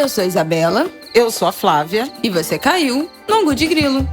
Eu sou a Isabela. Eu sou a Flávia. E você caiu no Angu de Grilo.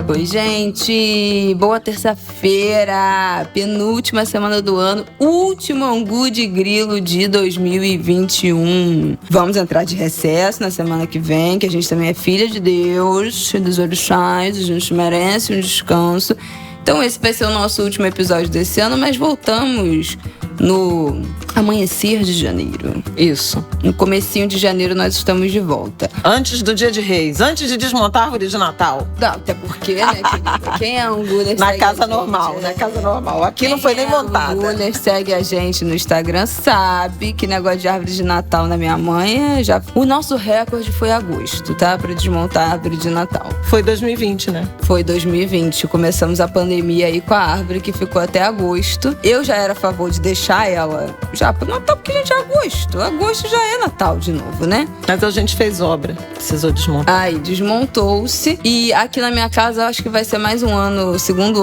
Oi, gente! Boa terça-feira! Penúltima semana do ano, último Angu de Grilo de 2021. Vamos entrar de recesso na semana que vem, que a gente também é filha de Deus, dos orixás, a gente merece um descanso. Então esse vai ser o nosso último episódio desse ano, mas voltamos no amanhecer de janeiro. Isso. No comecinho de janeiro nós estamos de volta. Antes do Dia de Reis, antes de desmontar a árvore de Natal. Não, até porque, né, querida? Quem é Anguler Na casa normal, na casa normal. Aqui não foi nem montada. Quem Anguler segue a gente no Instagram sabe que negócio de árvore de Natal na minha mãe já... O nosso recorde foi agosto, tá? Pra desmontar a árvore de Natal. Foi 2020, né? Foi 2020. Começamos a pandemia aí com a árvore que ficou até agosto. Eu já era a favor de deixar ela já pro Natal, porque a gente é agosto. Agosto já é Natal de novo, né? Mas a gente fez obra. Precisou desmontar. Aí desmontou-se. E aqui na minha casa, eu acho que vai ser mais um ano, segundo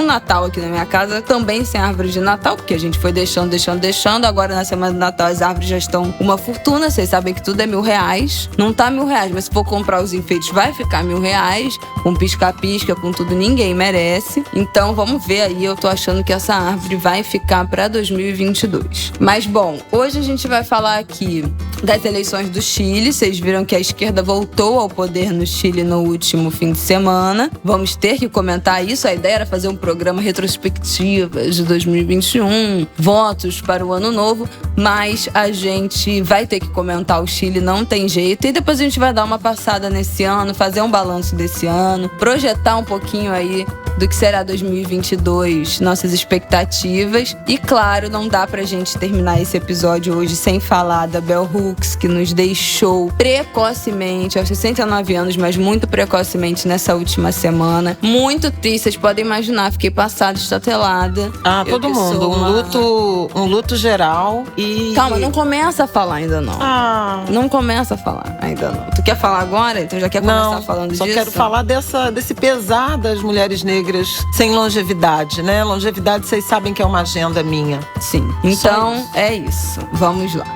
Natal aqui na minha casa, também sem árvore de Natal, porque a gente foi deixando. Agora na semana do Natal as árvores já estão uma fortuna. Vocês sabem que tudo é R$1.000. Não tá R$1.000, mas se for comprar os enfeites vai ficar R$1.000. Com pisca-pisca, com tudo, ninguém merece. Então vamos ver aí. Eu tô achando que essa árvore vai ficar pra 2022. Mas bom, hoje a gente vai falar aqui das eleições do Chile. Vocês viram que a esquerda voltou ao poder no Chile no último fim de semana. Vamos ter que comentar isso. A ideia era fazer um programa retrospectiva de 2021, votos para o ano novo, mas a gente vai ter que comentar o Chile, não tem jeito. E depois a gente vai dar uma passada nesse ano, fazer um balanço desse ano, projetar um pouquinho aí do que será 2022, nossas expectativas. E claro, não dá pra gente terminar esse episódio hoje sem falar da Bell Hooks, que nos deixou precocemente, aos 69 anos, mas muito precocemente nessa última semana. Muito triste, vocês podem imaginar, fiquei passada, estatelada. Ah, todo mundo. Um luto geral e... Calma, não começa a falar ainda não. Não começa a falar ainda não. Tu quer falar agora? Então já quer começar falando disso? Só quero falar desse pesar das mulheres negras sem longevidade, né? Longevidade, vocês sabem que é uma agenda minha. Sim. Então, é isso. Vamos lá.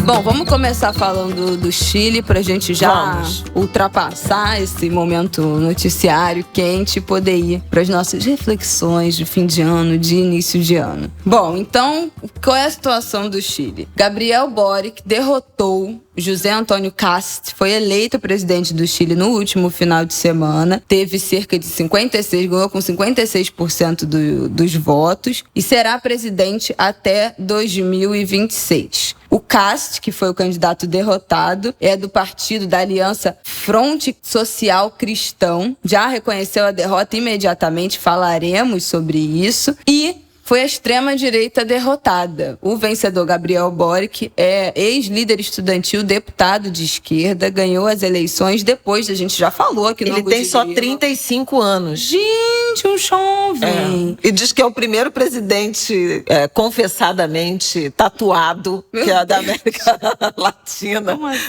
Bom, vamos começar falando do Chile pra gente já ultrapassar esse momento noticiário quente e poder ir pras nossas reflexões de fim de ano, de início de ano. Bom, então, qual é a situação do Chile? Gabriel Boric derrotou José Antônio Kast, foi eleito presidente do Chile no último final de semana, teve cerca de 56, ganhou com 56% dos votos e será presidente até 2026. O Kast, que foi o candidato derrotado, é do partido da Aliança Fronte Social Cristão, já reconheceu a derrota imediatamente, falaremos sobre isso, e foi a extrema-direita derrotada. O vencedor, Gabriel Boric, é ex-líder estudantil, deputado de esquerda, ganhou as eleições depois, a gente já falou aqui no Ele tem só 35 anos. Gente, um jovem. E diz que é o primeiro presidente confessadamente tatuado, que é da América Latina. Como assim?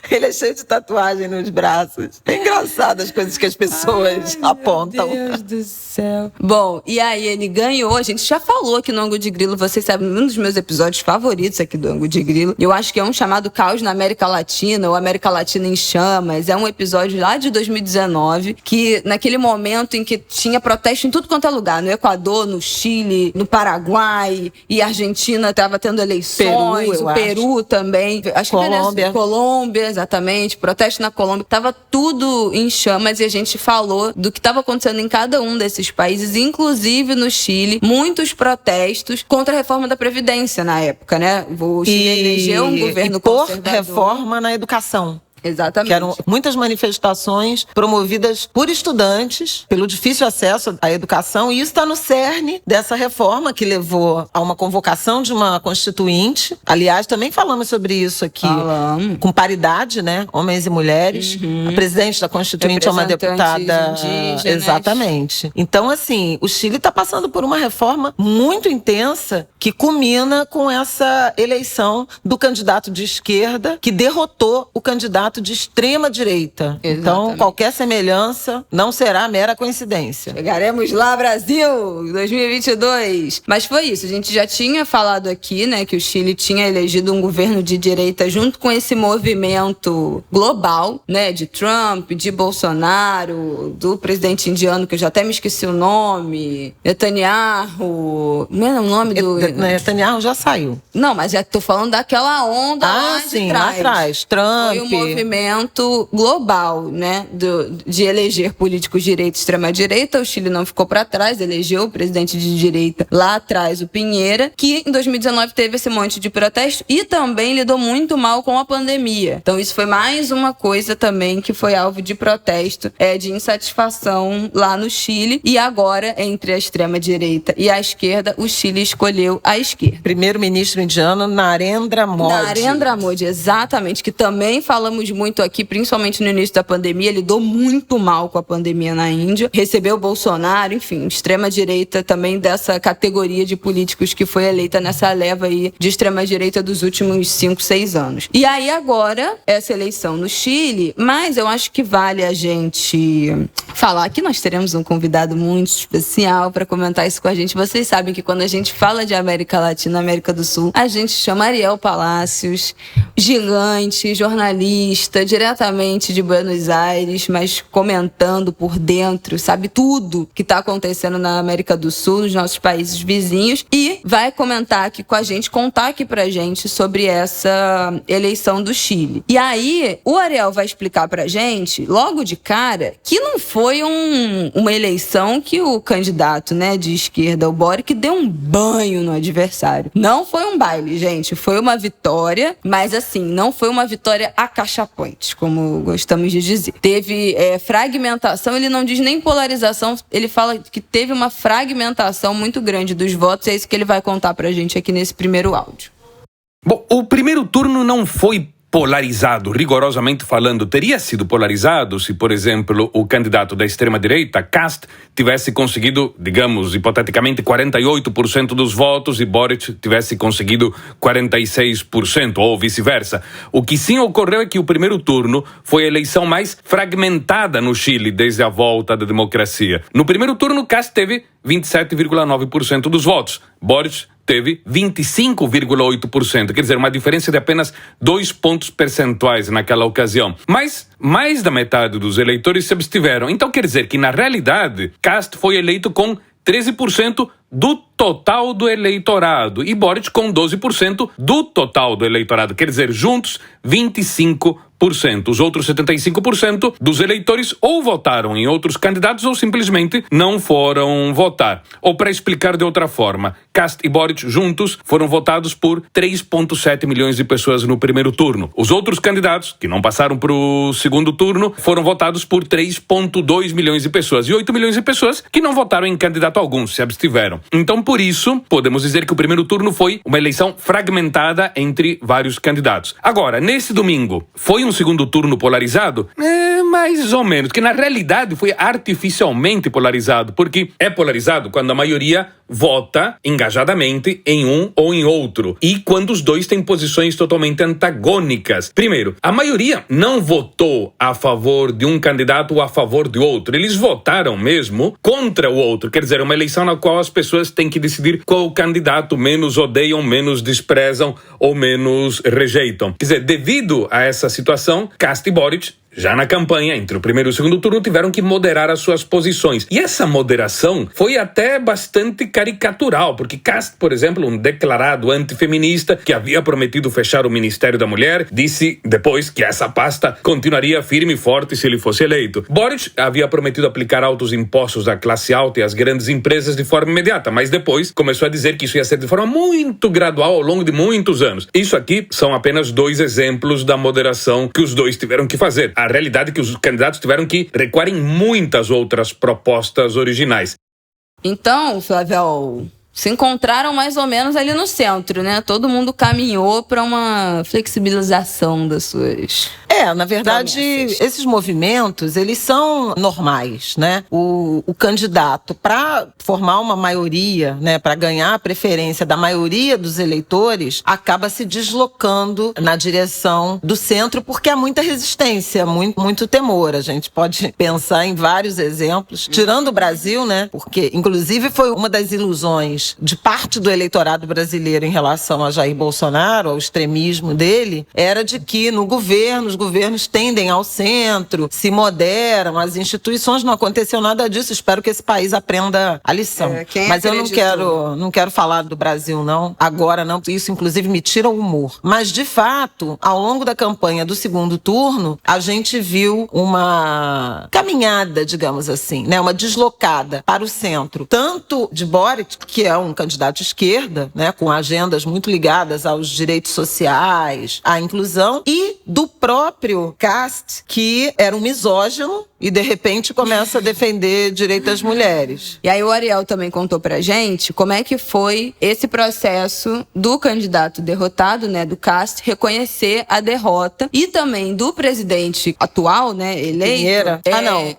Ele é cheio de tatuagem nos braços. É engraçado as coisas que as pessoas apontam. Meu Deus do céu. Bom, e aí ele ganhou, a gente já falou aqui no Angu de Grilo, vocês sabem, um dos meus episódios favoritos aqui do Angu de Grilo. Eu acho que é um chamado Caos na América Latina, ou América Latina em Chamas. É um episódio lá de 2019, que naquele momento em que tinha protesto em tudo quanto é lugar, no Equador, no Chile, no Paraguai, e a Argentina estava tendo eleições, Peru também. Acho que Colômbia, exatamente, protesto na Colômbia. Tava tudo em chamas e a gente falou do que estava acontecendo em cada um desses países, inclusive no Chile, muitos protestos contra a reforma da Previdência na época, né? O Chile elegeu um governo conservador. Por reforma na educação. Exatamente. Que eram muitas manifestações promovidas por estudantes, pelo difícil acesso à educação, e isso está no cerne dessa reforma que levou a uma convocação de uma constituinte. Aliás, também falamos sobre isso aqui, com paridade, né? Homens e mulheres. A presidente da constituinte é uma deputada indígenas. Exatamente. Então, assim, o Chile está passando por uma reforma muito intensa que culmina com essa eleição do candidato de esquerda que derrotou o candidato de extrema-direita. Então, qualquer semelhança não será mera coincidência. Chegaremos lá, Brasil, 2022. Mas foi isso, a gente já tinha falado aqui, né, que o Chile tinha elegido um governo de direita junto com esse movimento global, né, de Trump, de Bolsonaro, do presidente indiano, que eu já até me esqueci o nome, Netanyahu, não é o nome do... Netanyahu já saiu. Não, mas já tô falando daquela onda lá de trás. Lá atrás, Trump. Foi um movimento global, né, de eleger políticos de direita e extrema-direita. O Chile não ficou para trás, elegeu o presidente de direita lá atrás, o Piñera, que em 2019 teve esse monte de protesto e também lidou muito mal com a pandemia. Então isso foi mais uma coisa também que foi alvo de protesto, de insatisfação lá no Chile. E agora, entre a extrema-direita e a esquerda, o Chile escolheu a esquerda. Primeiro-ministro indiano Narendra Modi. Narendra Modi, exatamente, que também falamos muito aqui, principalmente no início da pandemia, lidou muito mal com a pandemia na Índia, recebeu o Bolsonaro, enfim, extrema-direita também dessa categoria de políticos que foi eleita nessa leva aí de extrema-direita dos últimos 5, 6 anos. E aí agora, essa eleição no Chile, mas eu acho que vale a gente falar que nós teremos um convidado muito especial para comentar isso com a gente. Vocês sabem que quando a gente fala de América Latina, América do Sul, a gente chama Ariel Palacios, gigante, jornalista, diretamente de Buenos Aires, mas comentando por dentro, sabe tudo que está acontecendo na América do Sul, nos nossos países vizinhos, e vai comentar aqui com a gente, contar aqui pra gente sobre essa eleição do Chile. E aí, o Ariel vai explicar pra gente, logo de cara, que não foi uma eleição que o candidato, né, de esquerda, o Boric, deu um banho no adversário. Não foi um baile, gente, foi uma vitória, mas assim, não foi uma vitória acachapante, como gostamos de dizer. Teve fragmentação, ele não diz nem polarização, ele fala que teve uma fragmentação muito grande dos votos, é isso que ele vai contar pra gente aqui nesse primeiro áudio. Bom, o primeiro turno não foi polarizado, rigorosamente falando. Teria sido polarizado se, por exemplo, o candidato da extrema-direita, Kast, tivesse conseguido, digamos, hipoteticamente, 48% dos votos e Boric tivesse conseguido 46%, ou vice-versa. O que sim ocorreu é que o primeiro turno foi a eleição mais fragmentada no Chile desde a volta da democracia. No primeiro turno, Kast teve 27,9% dos votos. Boric teve 25,8%, quer dizer, uma diferença de apenas 2 pontos percentuais naquela ocasião. Mas mais da metade dos eleitores se abstiveram. Então quer dizer que, na realidade, Kast foi eleito com 13% do total do eleitorado e Boric com 12% do total do eleitorado. Quer dizer, juntos, 25%. Os outros 75% dos eleitores ou votaram em outros candidatos ou simplesmente não foram votar. Ou, para explicar de outra forma, Kast e Boric juntos foram votados por 3,7 milhões de pessoas no primeiro turno. Os outros candidatos, que não passaram para o segundo turno, foram votados por 3,2 milhões de pessoas. E 8 milhões de pessoas que não votaram em candidato algum, se abstiveram. Então, por isso, podemos dizer que o primeiro turno foi uma eleição fragmentada entre vários candidatos. Agora, nesse domingo, foi um segundo turno polarizado? Mais ou menos, que na realidade foi artificialmente polarizado, porque é polarizado quando a maioria vota engajadamente em um ou em outro, e quando os dois têm posições totalmente antagônicas. Primeiro, a maioria não votou a favor de um candidato ou a favor de outro, eles votaram mesmo contra o outro, quer dizer, uma eleição na qual as pessoas têm que decidir qual candidato menos odeiam, menos desprezam ou menos rejeitam. Quer dizer, devido a essa situação, Kast e Boric, já na campanha, entre o primeiro e o segundo turno, tiveram que moderar as suas posições. E essa moderação foi até bastante caricatural, porque Kast, por exemplo, um declarado antifeminista que havia prometido fechar o Ministério da Mulher, disse depois que essa pasta continuaria firme e forte se ele fosse eleito. Boric havia prometido aplicar altos impostos à classe alta e às grandes empresas de forma imediata, mas depois começou a dizer que isso ia ser de forma muito gradual ao longo de muitos anos. Isso aqui são apenas 2 exemplos da moderação que os dois tiveram que fazer. A realidade é que os candidatos tiveram que recuar em muitas outras propostas originais. Então, Flávio, se encontraram mais ou menos ali no centro, né? Todo mundo caminhou para uma flexibilização das suas Na verdade, esses movimentos, eles são normais, né? O candidato, para formar uma maioria, né, para ganhar a preferência da maioria dos eleitores, acaba se deslocando na direção do centro, porque há muita resistência, muito temor. A gente pode pensar em vários exemplos, tirando o Brasil, né? Porque, inclusive, foi uma das ilusões de parte do eleitorado brasileiro em relação a Jair Bolsonaro, ao extremismo dele, era de que no governo, os governos tendem ao centro, se moderam, as instituições, não aconteceu nada disso. Espero que esse país aprenda a lição. Mas eu não quero falar do Brasil, não. Agora não. Isso, inclusive, me tira o humor. Mas, de fato, ao longo da campanha do segundo turno, a gente viu uma caminhada, digamos assim, né? Uma deslocada para o centro, tanto de Boric, que é um candidato de esquerda, né? Com agendas muito ligadas aos direitos sociais, à inclusão, e do próprio Cast, que era um misógino e, de repente, começa a defender direito das mulheres. E aí o Ariel também contou pra gente como é que foi esse processo do candidato derrotado, né, do Cast, reconhecer a derrota, e também do presidente atual, né, eleito. Pinheira.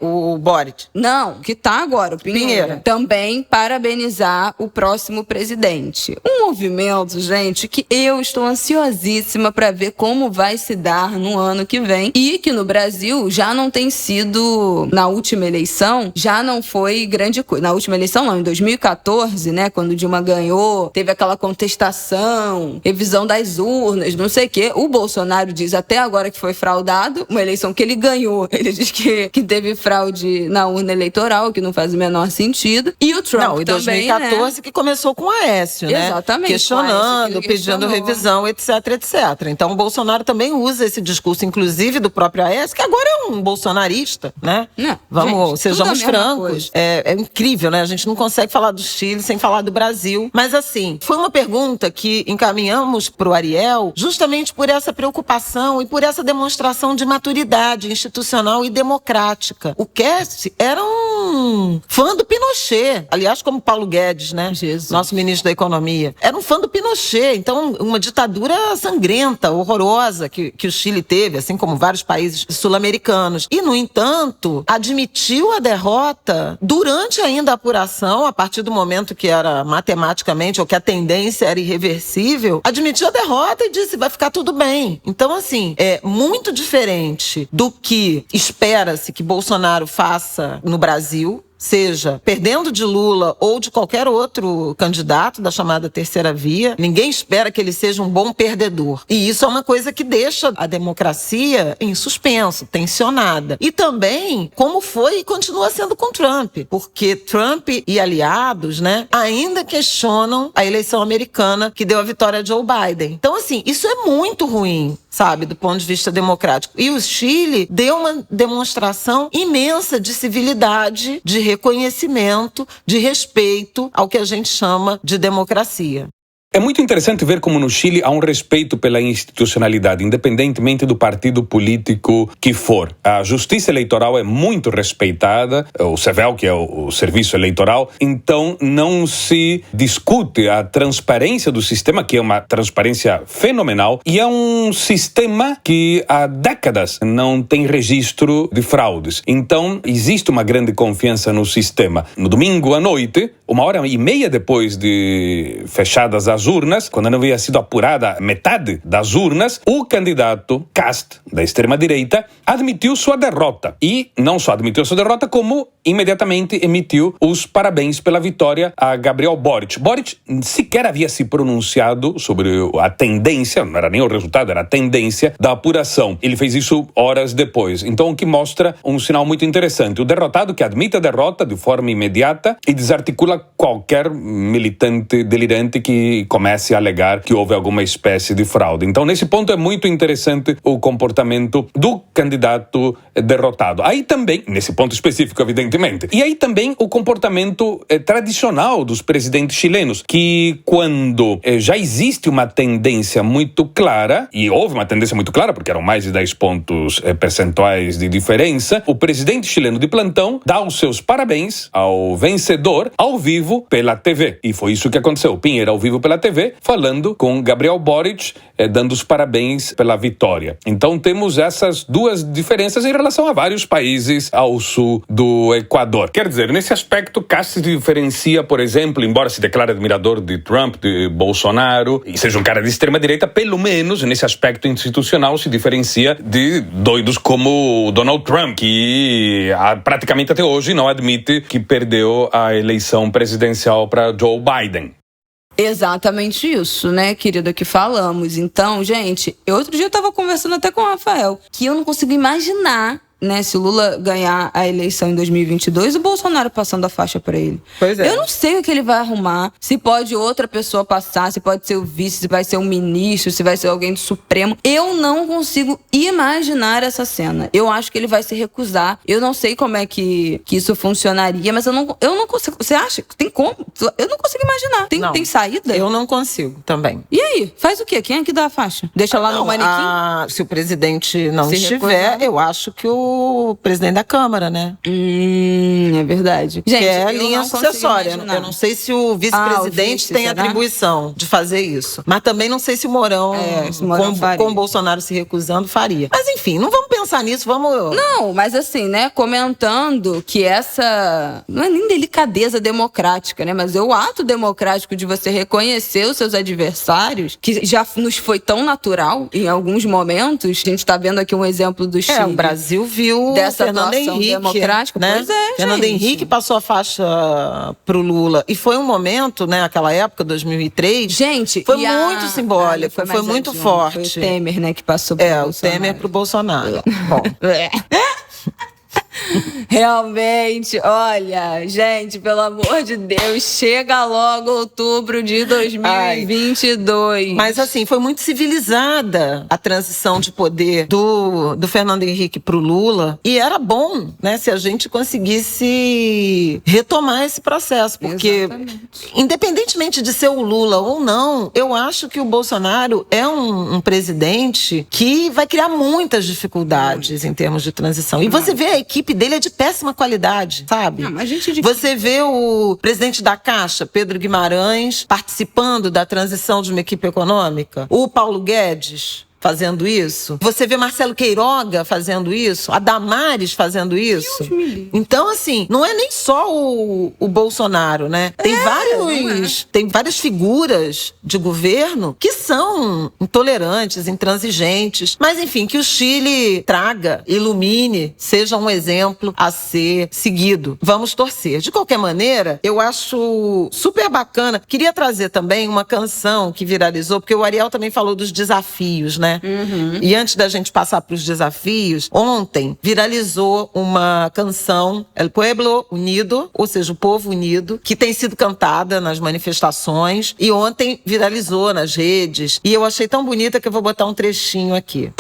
O Boric. Não, que tá agora, o Pinheira. Também parabenizar o próximo presidente. Um movimento, gente, que eu estou ansiosíssima pra ver como vai se dar no ano que vem, e que no Brasil já não tem sido, na última eleição, já não foi grande coisa. Na última eleição não, em 2014, né, quando Dilma ganhou, teve aquela contestação, revisão das urnas, não sei o quê. O Bolsonaro diz até agora que foi fraudado, uma eleição que ele ganhou. Ele diz que teve fraude na urna eleitoral, que não faz o menor sentido. E o Trump também, 2014, né? Que começou com o Aécio, né? Exatamente. Questionando, pedindo revisão, etc, etc. Então o Bolsonaro também usa esse discurso, inclusive do próprio Aécio, que agora é um bolsonarista, né? Não, sejamos francos. É incrível, né? A gente não consegue falar do Chile sem falar do Brasil. Mas, assim, foi uma pergunta que encaminhamos pro Ariel justamente por essa preocupação e por essa demonstração de maturidade institucional e democrática. O Cast era um fã do Pinochet. Aliás, como Paulo Guedes, né? Jesus. Nosso ministro da Economia. Era um fã do Pinochet. Então, uma ditadura sangrenta, horrorosa que o Chile teve, assim como vários países sul-americanos. E, no entanto, admitiu a derrota durante ainda a apuração, a partir do momento que era matematicamente, ou que a tendência era irreversível, admitiu a derrota e disse, vai ficar tudo bem. Então, assim, é muito diferente do que espera-se que Bolsonaro faça no Brasil, seja perdendo de Lula ou de qualquer outro candidato da chamada terceira via. Ninguém espera que ele seja um bom perdedor. E isso é uma coisa que deixa a democracia em suspenso, tensionada. E também, como foi e continua sendo com Trump. Porque Trump e aliados, né, ainda questionam a eleição americana que deu a vitória a Joe Biden. Então, assim, isso é muito ruim, sabe, do ponto de vista democrático. E o Chile deu uma demonstração imensa de civilidade, de reconhecimento, de respeito ao que a gente chama de democracia. É muito interessante ver como no Chile há um respeito pela institucionalidade, independentemente do partido político que for. A justiça eleitoral é muito respeitada, o CEVEL, que é o serviço eleitoral, então não se discute a transparência do sistema, que é uma transparência fenomenal, e é um sistema que há décadas não tem registro de fraudes. Então existe uma grande confiança no sistema. No domingo à noite, 1h30 depois de fechadas as urnas, quando não havia sido apurada metade das urnas, o candidato Cast, da extrema-direita, admitiu sua derrota. E não só admitiu sua derrota, como imediatamente emitiu os parabéns pela vitória a Gabriel Boric. Boric sequer havia se pronunciado sobre a tendência, não era nem o resultado, era a tendência da apuração. Ele fez isso horas depois. Então, o que mostra um sinal muito interessante. O derrotado que admite a derrota de forma imediata e desarticula qualquer militante delirante que comece a alegar que houve alguma espécie de fraude. Então, nesse ponto é muito interessante o comportamento do candidato derrotado. Aí também, nesse ponto específico, evidentemente, e aí também o comportamento tradicional dos presidentes chilenos, que quando já existe uma tendência muito clara, e houve uma tendência muito clara, porque eram mais de 10 pontos percentuais de diferença, o presidente chileno de plantão dá os seus parabéns ao vencedor ao vivo pela TV. E foi isso que aconteceu. O Pinheira ao vivo pela TV, falando com Gabriel Boric, dando os parabéns pela vitória. Então temos essas duas diferenças em relação a vários países ao sul do Equador. Quer dizer, nesse aspecto, Kast se diferencia, por exemplo, embora se declare admirador de Trump, de Bolsonaro, e seja um cara de extrema-direita, pelo menos nesse aspecto institucional se diferencia de doidos como o Donald Trump, que praticamente até hoje não admite que perdeu a eleição presidencial para Joe Biden. Exatamente isso, né, querida, que falamos. Então, gente, outro dia eu tava conversando até com o Rafael, que eu não consigo imaginar, né, se o Lula ganhar a eleição em 2022, o Bolsonaro passando a faixa pra ele. Pois é. Eu não sei o que ele vai arrumar, se pode outra pessoa passar, se pode ser o vice, se vai ser um ministro, se vai ser alguém do Supremo. Eu não consigo imaginar essa cena. Eu acho que ele vai se recusar. Eu não sei como é que isso funcionaria, mas eu não consigo. Você acha? Tem como? Eu não consigo imaginar. Tem saída? Eu não consigo também. E aí? Faz o quê? Quem é que dá a faixa? Deixa lá no manequim? Se o presidente não Se estiver, recusar. eu acho que o presidente da Câmara, né? É verdade. Gente, Que é a eu linha não consigo sucessória. imaginar. Eu não sei se o vice-presidente o vice, tem será? atribuição de fazer isso. Mas também não sei se o Mourão, Se o Mourão faria. com o Bolsonaro se recusando, faria. Mas enfim, não vamos pensar nisso, vamos... Não, mas assim, né, comentando que essa não é nem delicadeza democrática, né, mas é o ato democrático de você reconhecer os seus adversários, que já nos foi tão natural em alguns momentos. A gente tá vendo aqui um exemplo do Chile. o Brasil viu dessa Fernando atuação Henrique, democrática. né? Pois é, Fernando gente. Henrique passou a faixa pro Lula. E foi um momento, né, aquela época, 2003, Gente, foi muito simbólico, foi mais muito adiante. forte. Foi o Temer, né, que passou pro o Bolsonaro. Temer pro Bolsonaro. Bom, Realmente, olha, gente, pelo amor de Deus, chega logo outubro de 2022. mas assim, foi muito civilizada a transição de poder do Fernando Henrique pro Lula. E era bom, né, se a gente conseguisse retomar esse processo. Porque, Exatamente. independentemente de ser o Lula ou não, eu acho que o Bolsonaro é um presidente que vai criar muitas dificuldades em termos de transição. E você vê a equipe dele é de péssima qualidade, sabe? Não, mas gente de... Você vê o presidente da Caixa, Pedro Guimarães, participando da transição de uma equipe econômica. O Paulo Guedes fazendo isso. Você vê Marcelo Queiroga fazendo isso. A Damares fazendo isso. Então, assim, não é nem só o Bolsonaro, né? Tem várias figuras de governo que são intolerantes, intransigentes. Mas, enfim, que o Chile traga, ilumine, seja um exemplo a ser seguido. Vamos torcer. De qualquer maneira, eu acho super bacana. Queria trazer também uma canção que viralizou, porque o Ariel também falou dos desafios, né? E antes da gente passar para os desafios, ontem viralizou uma canção, El Pueblo Unido, ou seja, o Povo Unido, que tem sido cantada nas manifestações e ontem viralizou nas redes. E eu achei tão bonita que eu vou botar um trechinho aqui.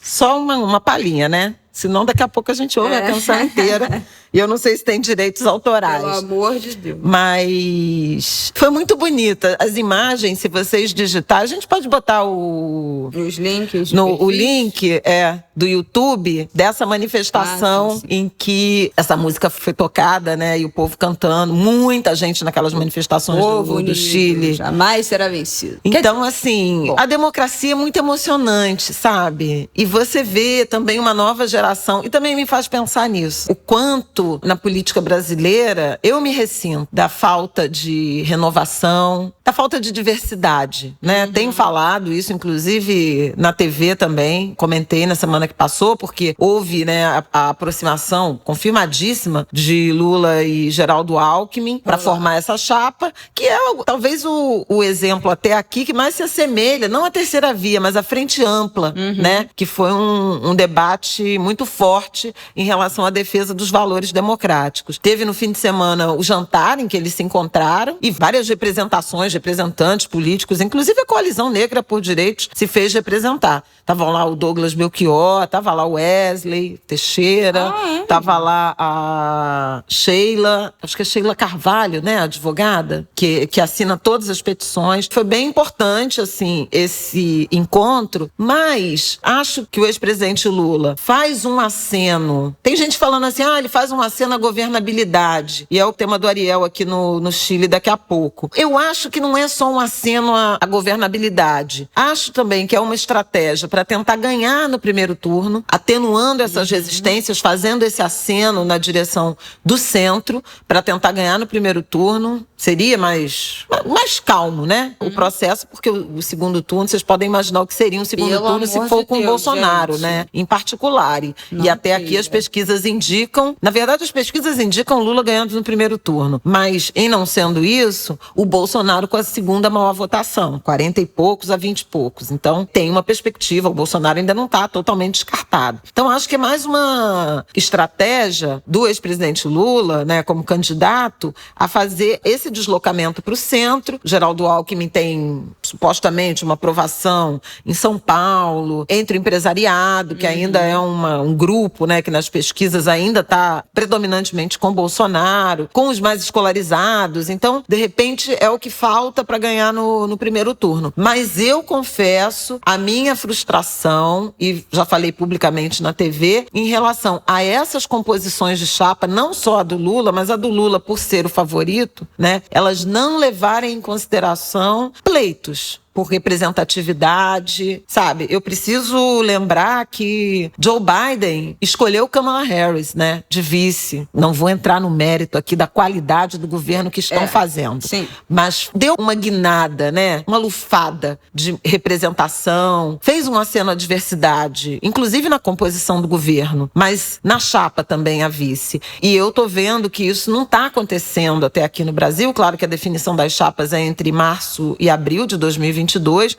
Só uma palhinha, né? Senão daqui a pouco a gente ouve a canção inteira. E eu não sei se tem direitos autorais. Pelo amor de Deus. Mas foi muito bonita. As imagens, se vocês digitarem, a gente pode botar Os links. o link do YouTube dessa manifestação em que essa música foi tocada, né? E o povo cantando. Muita gente naquelas manifestações do Chile. Jamais será vencido. Então, assim, a democracia é muito emocionante, sabe? E você vê também uma nova geração. E também me faz pensar nisso. O quanto sinto na política brasileira, eu me ressinto da falta de renovação, da falta de diversidade, né? Tenho falado isso, inclusive, na TV também, comentei na semana que passou, porque houve, né, a aproximação confirmadíssima de Lula e Geraldo Alckmin para formar essa chapa, que é talvez o exemplo até aqui que mais se assemelha, não à terceira via, mas à frente ampla, né? Que foi um debate muito forte em relação à defesa dos valores democráticos. Teve no fim de semana o jantar em que eles se encontraram e várias representantes políticos, inclusive a Coalizão Negra por Direitos se fez representar. Estavam lá o Douglas Belchior, estava lá o Wesley Teixeira, estava lá a Sheila, acho que é Sheila Carvalho, né, a advogada, que assina todas as petições. Foi bem importante, assim, esse encontro, mas acho que o ex-presidente Lula faz um aceno. Tem gente falando assim, ele faz um aceno à governabilidade, e é o tema do Ariel aqui no Chile daqui a pouco. Eu acho que não é só um aceno à governabilidade. Acho também que é uma estratégia para tentar ganhar no primeiro turno, atenuando essas resistências, fazendo esse aceno na direção do centro, para tentar ganhar no primeiro turno. Seria mais calmo, né? O processo, porque o segundo turno, vocês podem imaginar o que seria um segundo turno se for com o Bolsonaro, gente, né? Em particular. E até aqui as pesquisas indicam, na verdade as pesquisas indicam Lula ganhando no primeiro turno. Mas, em não sendo isso, o Bolsonaro com a segunda maior votação, 40 e poucos a 20 e poucos. Então, tem uma perspectiva, o Bolsonaro ainda não está totalmente descartado. Então, acho que é mais uma estratégia do ex-presidente Lula, né, como candidato, a fazer esse deslocamento para o centro. Geraldo Alckmin tem, supostamente, uma aprovação em São Paulo, entre o empresariado, que ainda é um grupo, né, que nas pesquisas ainda está predominantemente com Bolsonaro, com os mais escolarizados. Então, de repente, é o que falta para ganhar no primeiro turno. Mas eu confesso a minha frustração, e já falei publicamente na TV, em relação a essas composições de chapa, não só a do Lula, mas a do Lula por ser o favorito, né? Elas não levarem em consideração pleitos por representatividade, sabe? Eu preciso lembrar que Joe Biden escolheu Kamala Harris, né, de vice. Não vou entrar no mérito aqui da qualidade do governo que estão fazendo. Sim. Mas deu uma guinada, né? Uma lufada de representação, fez um aceno à diversidade, inclusive na composição do governo, mas na chapa também a vice. E eu tô vendo que isso não está acontecendo até aqui no Brasil. Claro que a definição das chapas é entre março e abril de 2022.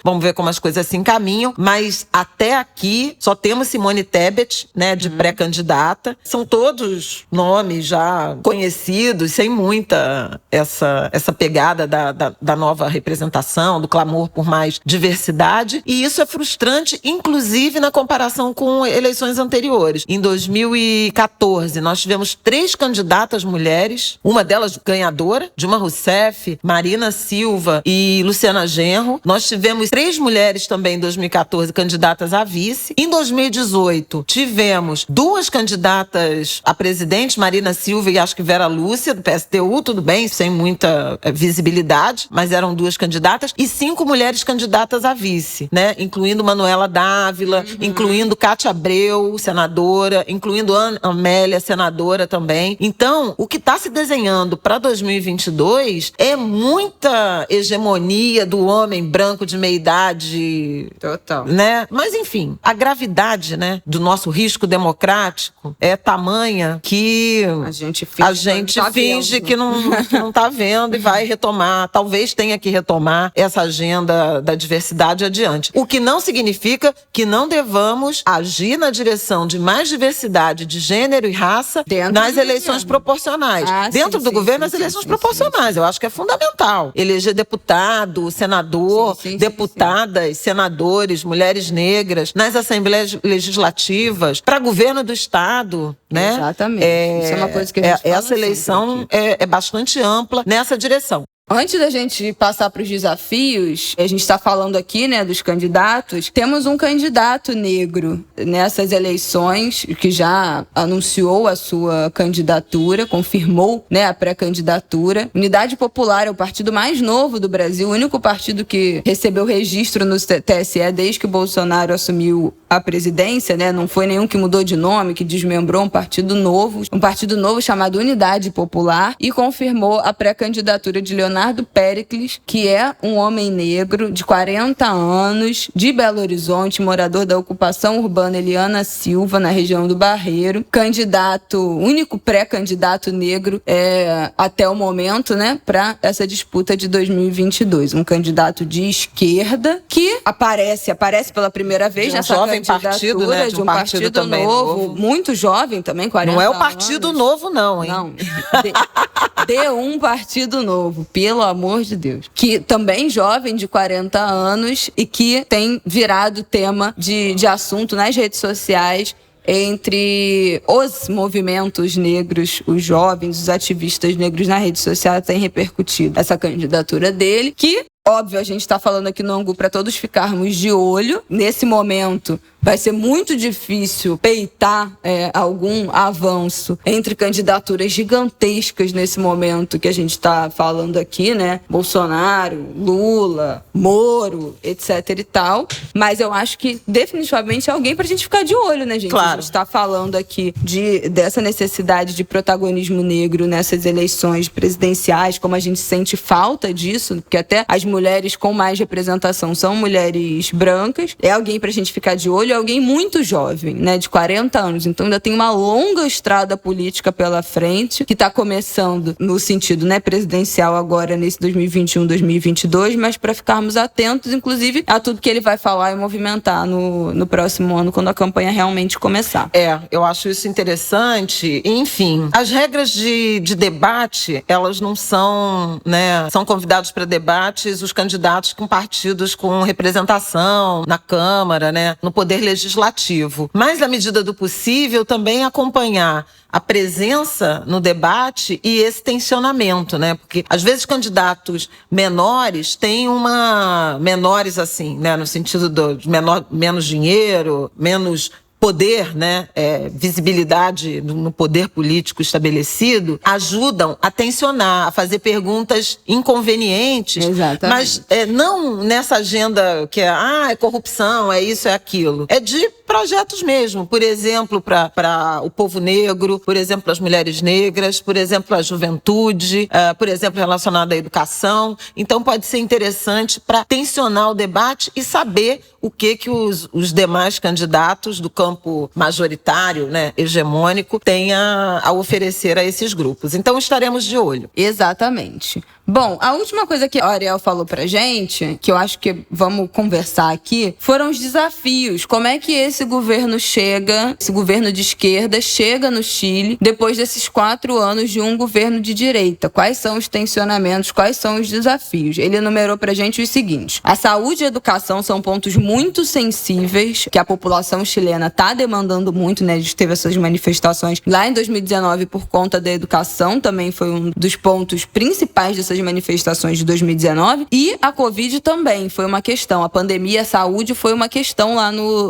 Vamos ver como as coisas se encaminham, mas até aqui só temos Simone Tebet, né, de pré-candidata. São todos nomes já conhecidos, sem muita essa pegada da nova representação, do clamor por mais diversidade, e isso é frustrante, inclusive na comparação com eleições anteriores. Em 2014, nós tivemos 3 candidatas mulheres, uma delas ganhadora, Dilma Rousseff, Marina Silva e Luciana Genro. Nós tivemos 3 mulheres também em 2014 candidatas a vice. Em 2018, tivemos 2 candidatas a presidente, Marina Silva e acho que Vera Lúcia, do PSTU, tudo bem, sem muita visibilidade, mas eram 2 candidatas, e 5 mulheres candidatas a vice, né? Incluindo Manuela Dávila, incluindo Cátia Abreu, senadora, incluindo Ana Amélia, senadora também. Então, o que está se desenhando para 2022 é muita hegemonia do homem branco de meia-idade. Total. Né? Mas, enfim, a gravidade, né, do nosso risco democrático é tamanha que a gente finge que não está vendo e vai retomar. Talvez tenha que retomar essa agenda da diversidade adiante. O que não significa que não devamos agir na direção de mais diversidade de gênero e raça nas eleições proporcionais. Dentro do governo, nas eleições proporcionais. Eu acho que é fundamental. Eleger deputado, senador, deputadas, senadores, mulheres negras, nas assembleias legislativas, para governo do Estado, né? Exatamente. Isso é uma coisa que a gente fala essa eleição é bastante ampla nessa direção. Antes da gente passar para os desafios, a gente está falando aqui, né, dos candidatos. Temos um candidato negro nessas eleições que já anunciou a sua candidatura, confirmou, né, a pré-candidatura. Unidade Popular é o partido mais novo do Brasil, o único partido que recebeu registro no TSE desde que o Bolsonaro assumiu a presidência, né? Não foi nenhum que mudou de nome, que desmembrou, um partido novo chamado Unidade Popular, e confirmou a pré-candidatura de Leonardo Péricles, que é um homem negro de 40 anos, de Belo Horizonte, morador da ocupação urbana Eliana Silva, na região do Barreiro, único pré-candidato negro até o momento, né, para essa disputa de 2022. Um candidato de esquerda que aparece pela primeira vez nessa candidatura, partido, né? de um partido também novo, muito jovem também, 40 anos. Não é o partido novo, não, hein? Não. De um partido novo, pelo amor de Deus. Que também jovem, de 40 anos, e que tem virado tema de assunto nas redes sociais entre os movimentos negros, os jovens, os ativistas negros na rede social, tem repercutido essa candidatura dele, que, óbvio, a gente está falando aqui no Angu para todos ficarmos de olho. Nesse momento, vai ser muito difícil peitar algum avanço entre candidaturas gigantescas nesse momento que a gente está falando aqui, né? Bolsonaro, Lula, Moro, etc e tal. Mas eu acho que definitivamente é alguém pra gente ficar de olho, né, gente? Claro. A gente tá falando aqui dessa necessidade de protagonismo negro nessas eleições presidenciais, como a gente sente falta disso, porque até as mulheres com mais representação são mulheres brancas. É alguém pra gente ficar de olho, é alguém muito jovem, né, de 40 anos. Então ainda tem uma longa estrada política pela frente, que está começando no sentido, né, presidencial agora nesse 2021, 2022, mas para ficarmos atentos, inclusive, a tudo que ele vai falar e movimentar no próximo ano, quando a campanha realmente começar. Eu acho isso interessante. Enfim, as regras de debate, elas não são, né, são convidados para debates os candidatos com partidos com representação na Câmara, né, no Poder Legislativo. Mas, na medida do possível, também acompanhar a presença no debate e esse tensionamento, né? Porque, às vezes, candidatos menores têm menores, assim, né? No sentido de menos dinheiro, menos poder, né, visibilidade no poder político estabelecido, ajudam a tensionar, a fazer perguntas inconvenientes. Exatamente. Mas não nessa agenda que é corrupção, é isso, é aquilo. É de projetos mesmo, por exemplo, para o povo negro, por exemplo, as mulheres negras, por exemplo, a juventude, por exemplo, relacionado à educação. Então, pode ser interessante para tensionar o debate e saber o que os demais candidatos do campo majoritário, né, hegemônico, têm a oferecer a esses grupos. Então, estaremos de olho. Exatamente. Bom, a última coisa que a Ariel falou pra gente, que eu acho que vamos conversar aqui, foram os desafios. Como é que esse governo de esquerda chega no Chile depois desses 4 anos de um governo de direita? Quais são os tensionamentos, quais são os desafios? Ele enumerou pra gente os seguintes: a saúde e a educação são pontos muito sensíveis, que a população chilena tá demandando muito, né? A gente teve essas manifestações lá em 2019 por conta da educação, também foi um dos pontos principais dessas manifestações de 2019, e a Covid também foi uma questão. A pandemia, a saúde foi uma questão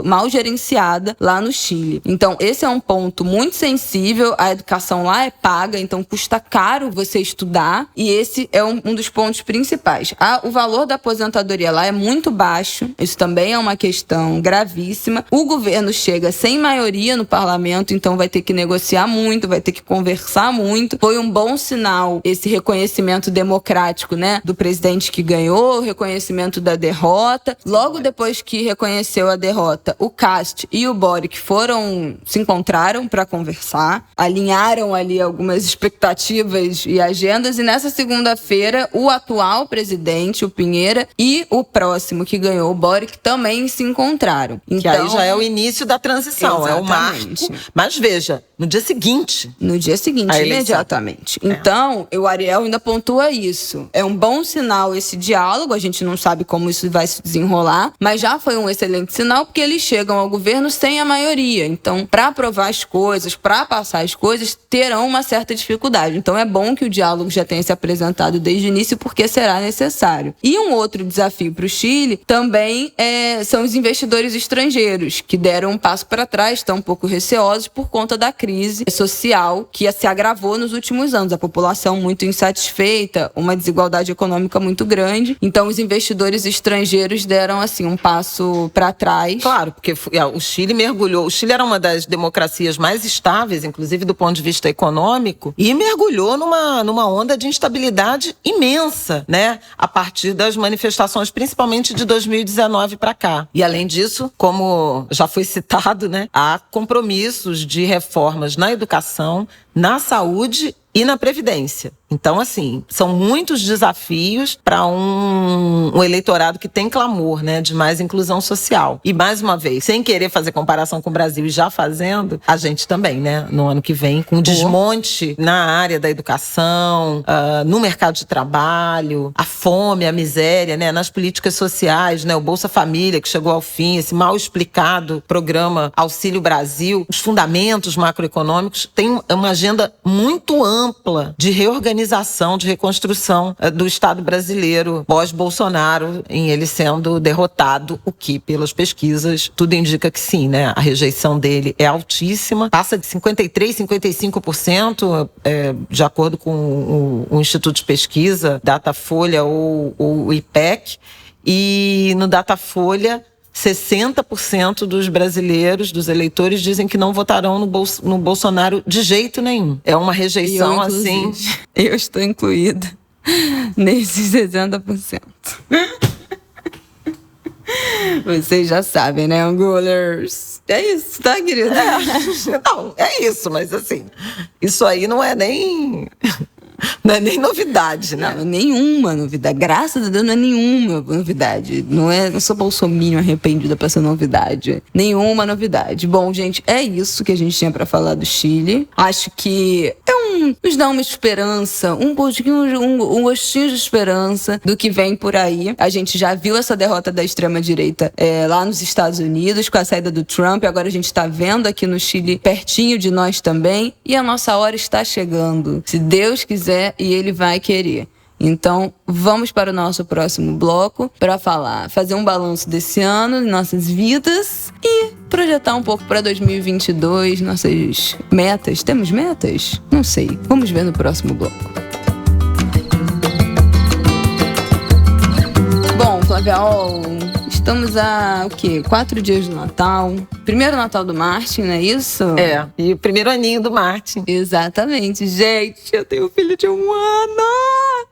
mal gerenciada lá no Chile. Então, esse é um ponto muito sensível. A educação lá é paga, então custa caro você estudar, e esse é um dos pontos principais. O valor da aposentadoria lá é muito baixo, isso também é uma questão gravíssima. O governo chega sem maioria no parlamento, então vai ter que negociar muito, vai ter que conversar muito. Foi um bom sinal esse reconhecimento democrático, né, do presidente que ganhou, o reconhecimento da derrota. Logo depois que reconheceu a derrota, o Cast e o Boric se encontraram para conversar, alinharam ali algumas expectativas e agendas, e nessa segunda-feira o atual presidente, o Pinheira, e o próximo que ganhou, o Boric, também se encontraram. Então, que aí já é o início da transição, exatamente. É o marco. Mas veja, no dia seguinte, imediatamente. Então, o Ariel ainda pontua isso. É um bom sinal esse diálogo, a gente não sabe como isso vai se desenrolar, mas já foi um excelente sinal, porque eles chegam ao governos têm a maioria. Então, para aprovar as coisas, para passar as coisas, terão uma certa dificuldade. Então, é bom que o diálogo já tenha se apresentado desde o início, porque será necessário. E um outro desafio para o Chile também são os investidores estrangeiros, que deram um passo para trás, estão um pouco receosos por conta da crise social que se agravou nos últimos anos. A população muito insatisfeita, uma desigualdade econômica muito grande. Então, os investidores estrangeiros deram assim um passo para trás. Claro, porque o Chile mergulhou. O Chile era uma das democracias mais estáveis, inclusive do ponto de vista econômico, e mergulhou numa onda de instabilidade imensa, né? A partir das manifestações, principalmente de 2019 para cá. E além disso, como já foi citado, né, há compromissos de reformas na educação, na saúde e na Previdência. Então, assim, são muitos desafios para um eleitorado que tem clamor, né, de mais inclusão social. E, mais uma vez, sem querer fazer comparação com o Brasil e já fazendo, a gente também, né, no ano que vem, com desmonte na área da educação, no mercado de trabalho, a fome, a miséria, né, nas políticas sociais, né, o Bolsa Família, que chegou ao fim, esse mal explicado programa Auxílio Brasil, os fundamentos macroeconômicos, tem uma agenda muito ampla de reorganização, de reconstrução do Estado brasileiro pós-Bolsonaro, em ele sendo derrotado, o que, pelas pesquisas, tudo indica que sim, né? A rejeição dele é altíssima, passa de 53%, 55%, de acordo com o Instituto de Pesquisa, Datafolha ou o IPEC, e no Datafolha 60% dos brasileiros, dos eleitores, dizem que não votarão no Bolsonaro de jeito nenhum. É uma rejeição assim. Eu estou incluída nesses 60%. Vocês já sabem, né, Angulers? É isso, tá, querida? Não, é isso, mas assim, isso aí não é nem novidade, né? Não, nenhuma novidade. Graças a Deus não é nenhuma novidade. Não sou bolsominion arrependida pra ser novidade. Nenhuma novidade. Bom, gente, é isso que a gente tinha pra falar do Chile. Acho que nos dá uma esperança, um gostinho de esperança do que vem por aí. A gente já viu essa derrota da extrema-direita lá nos Estados Unidos, com a saída do Trump. Agora a gente tá vendo aqui no Chile, pertinho de nós também. E a nossa hora está chegando. Se Deus quiser, e Ele vai querer. Então, vamos para o nosso próximo bloco para fazer um balanço desse ano, de nossas vidas e projetar um pouco para 2022, nossas metas. Temos metas? Não sei. Vamos ver no próximo bloco. Bom, Flávia, estamos a, 4 dias do Natal. Primeiro Natal do Martin, não é isso? E o primeiro aninho do Martin. Exatamente. Gente, eu tenho um filho de 1 ano.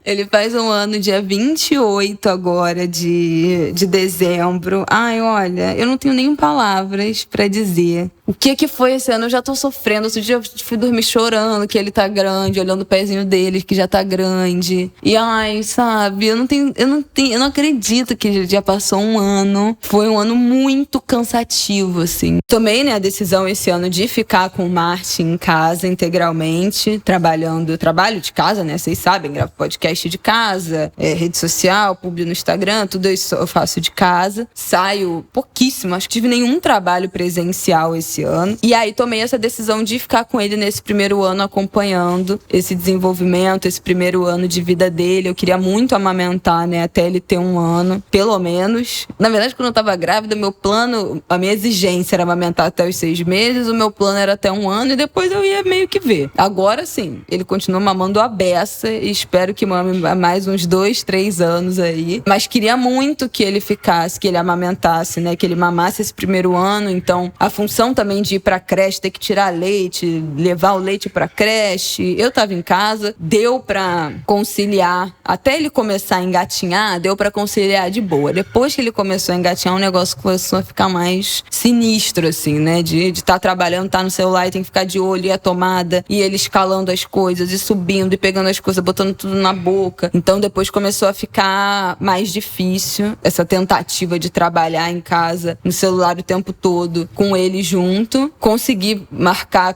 Ele faz 1 ano dia 28 agora de dezembro. Ai, olha, eu não tenho nem palavras pra dizer. O que foi esse ano? Eu já tô sofrendo. Outro dia eu fui dormir chorando que ele tá grande, olhando o pezinho dele que já tá grande. E ai, sabe, eu não acredito que já passou 1 ano. Foi um ano muito cansativo, assim. Tomei, né, a decisão esse ano de ficar com o Martin em casa integralmente, trabalho de casa, né? Vocês sabem, gravo podcast de casa, rede social, publi no Instagram, tudo isso eu faço de casa. Saio pouquíssimo, acho que tive nenhum trabalho presencial esse ano. E aí tomei essa decisão de ficar com ele nesse primeiro ano, acompanhando esse desenvolvimento, esse primeiro ano de vida dele. Eu queria muito amamentar, né, até ele ter 1 ano, pelo menos. Na verdade, quando eu tava grávida, meu plano, a minha exigência era amamentar até os 6 meses, o meu plano era até 1 ano e depois eu ia meio que ver. Agora sim, ele continua mamando a beça e espero que mame mais uns 2, 3 anos aí. Mas queria muito que ele ficasse, que ele amamentasse, né, que ele mamasse esse primeiro ano. Então, a função também de ir pra creche, ter que tirar leite, levar o leite pra creche. Eu tava em casa, deu pra conciliar. Até ele começar a engatinhar, deu pra conciliar de boa. Depois que ele começou a engatinhar, o negócio começou a ficar mais sinistro, assim, né? De estar trabalhando, estar no celular e tem que ficar de olho, e a tomada, e ele escalando as coisas, e subindo, e pegando as coisas, botando tudo na boca. Então depois começou a ficar mais difícil essa tentativa de trabalhar em casa, no celular o tempo todo, com ele junto. Consegui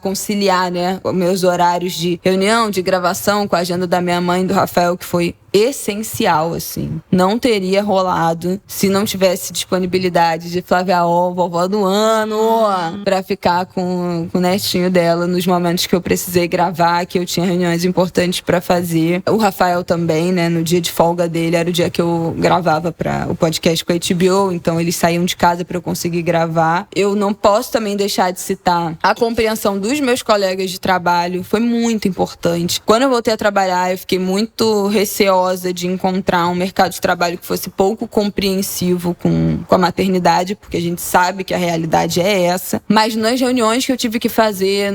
conciliar, né, meus horários de reunião, de gravação com a agenda da minha mãe e do Rafael, que foi essencial, assim. Não teria rolado se não tivesse disponibilidade de Flávia Ó, vovó do ano, pra ficar com o netinho dela nos momentos que eu precisei gravar, que eu tinha reuniões importantes pra fazer. O Rafael também, né, no dia de folga dele, era o dia que eu gravava para o podcast com a HBO, então eles saíam de casa pra eu conseguir gravar. Eu não posso também deixar de citar a compreensão dos meus colegas de trabalho, foi muito importante. Quando eu voltei a trabalhar, eu fiquei muito receosa de encontrar um mercado de trabalho que fosse pouco compreensivo com a maternidade, porque a gente sabe que a realidade é essa. Mas nas reuniões que eu tive que fazer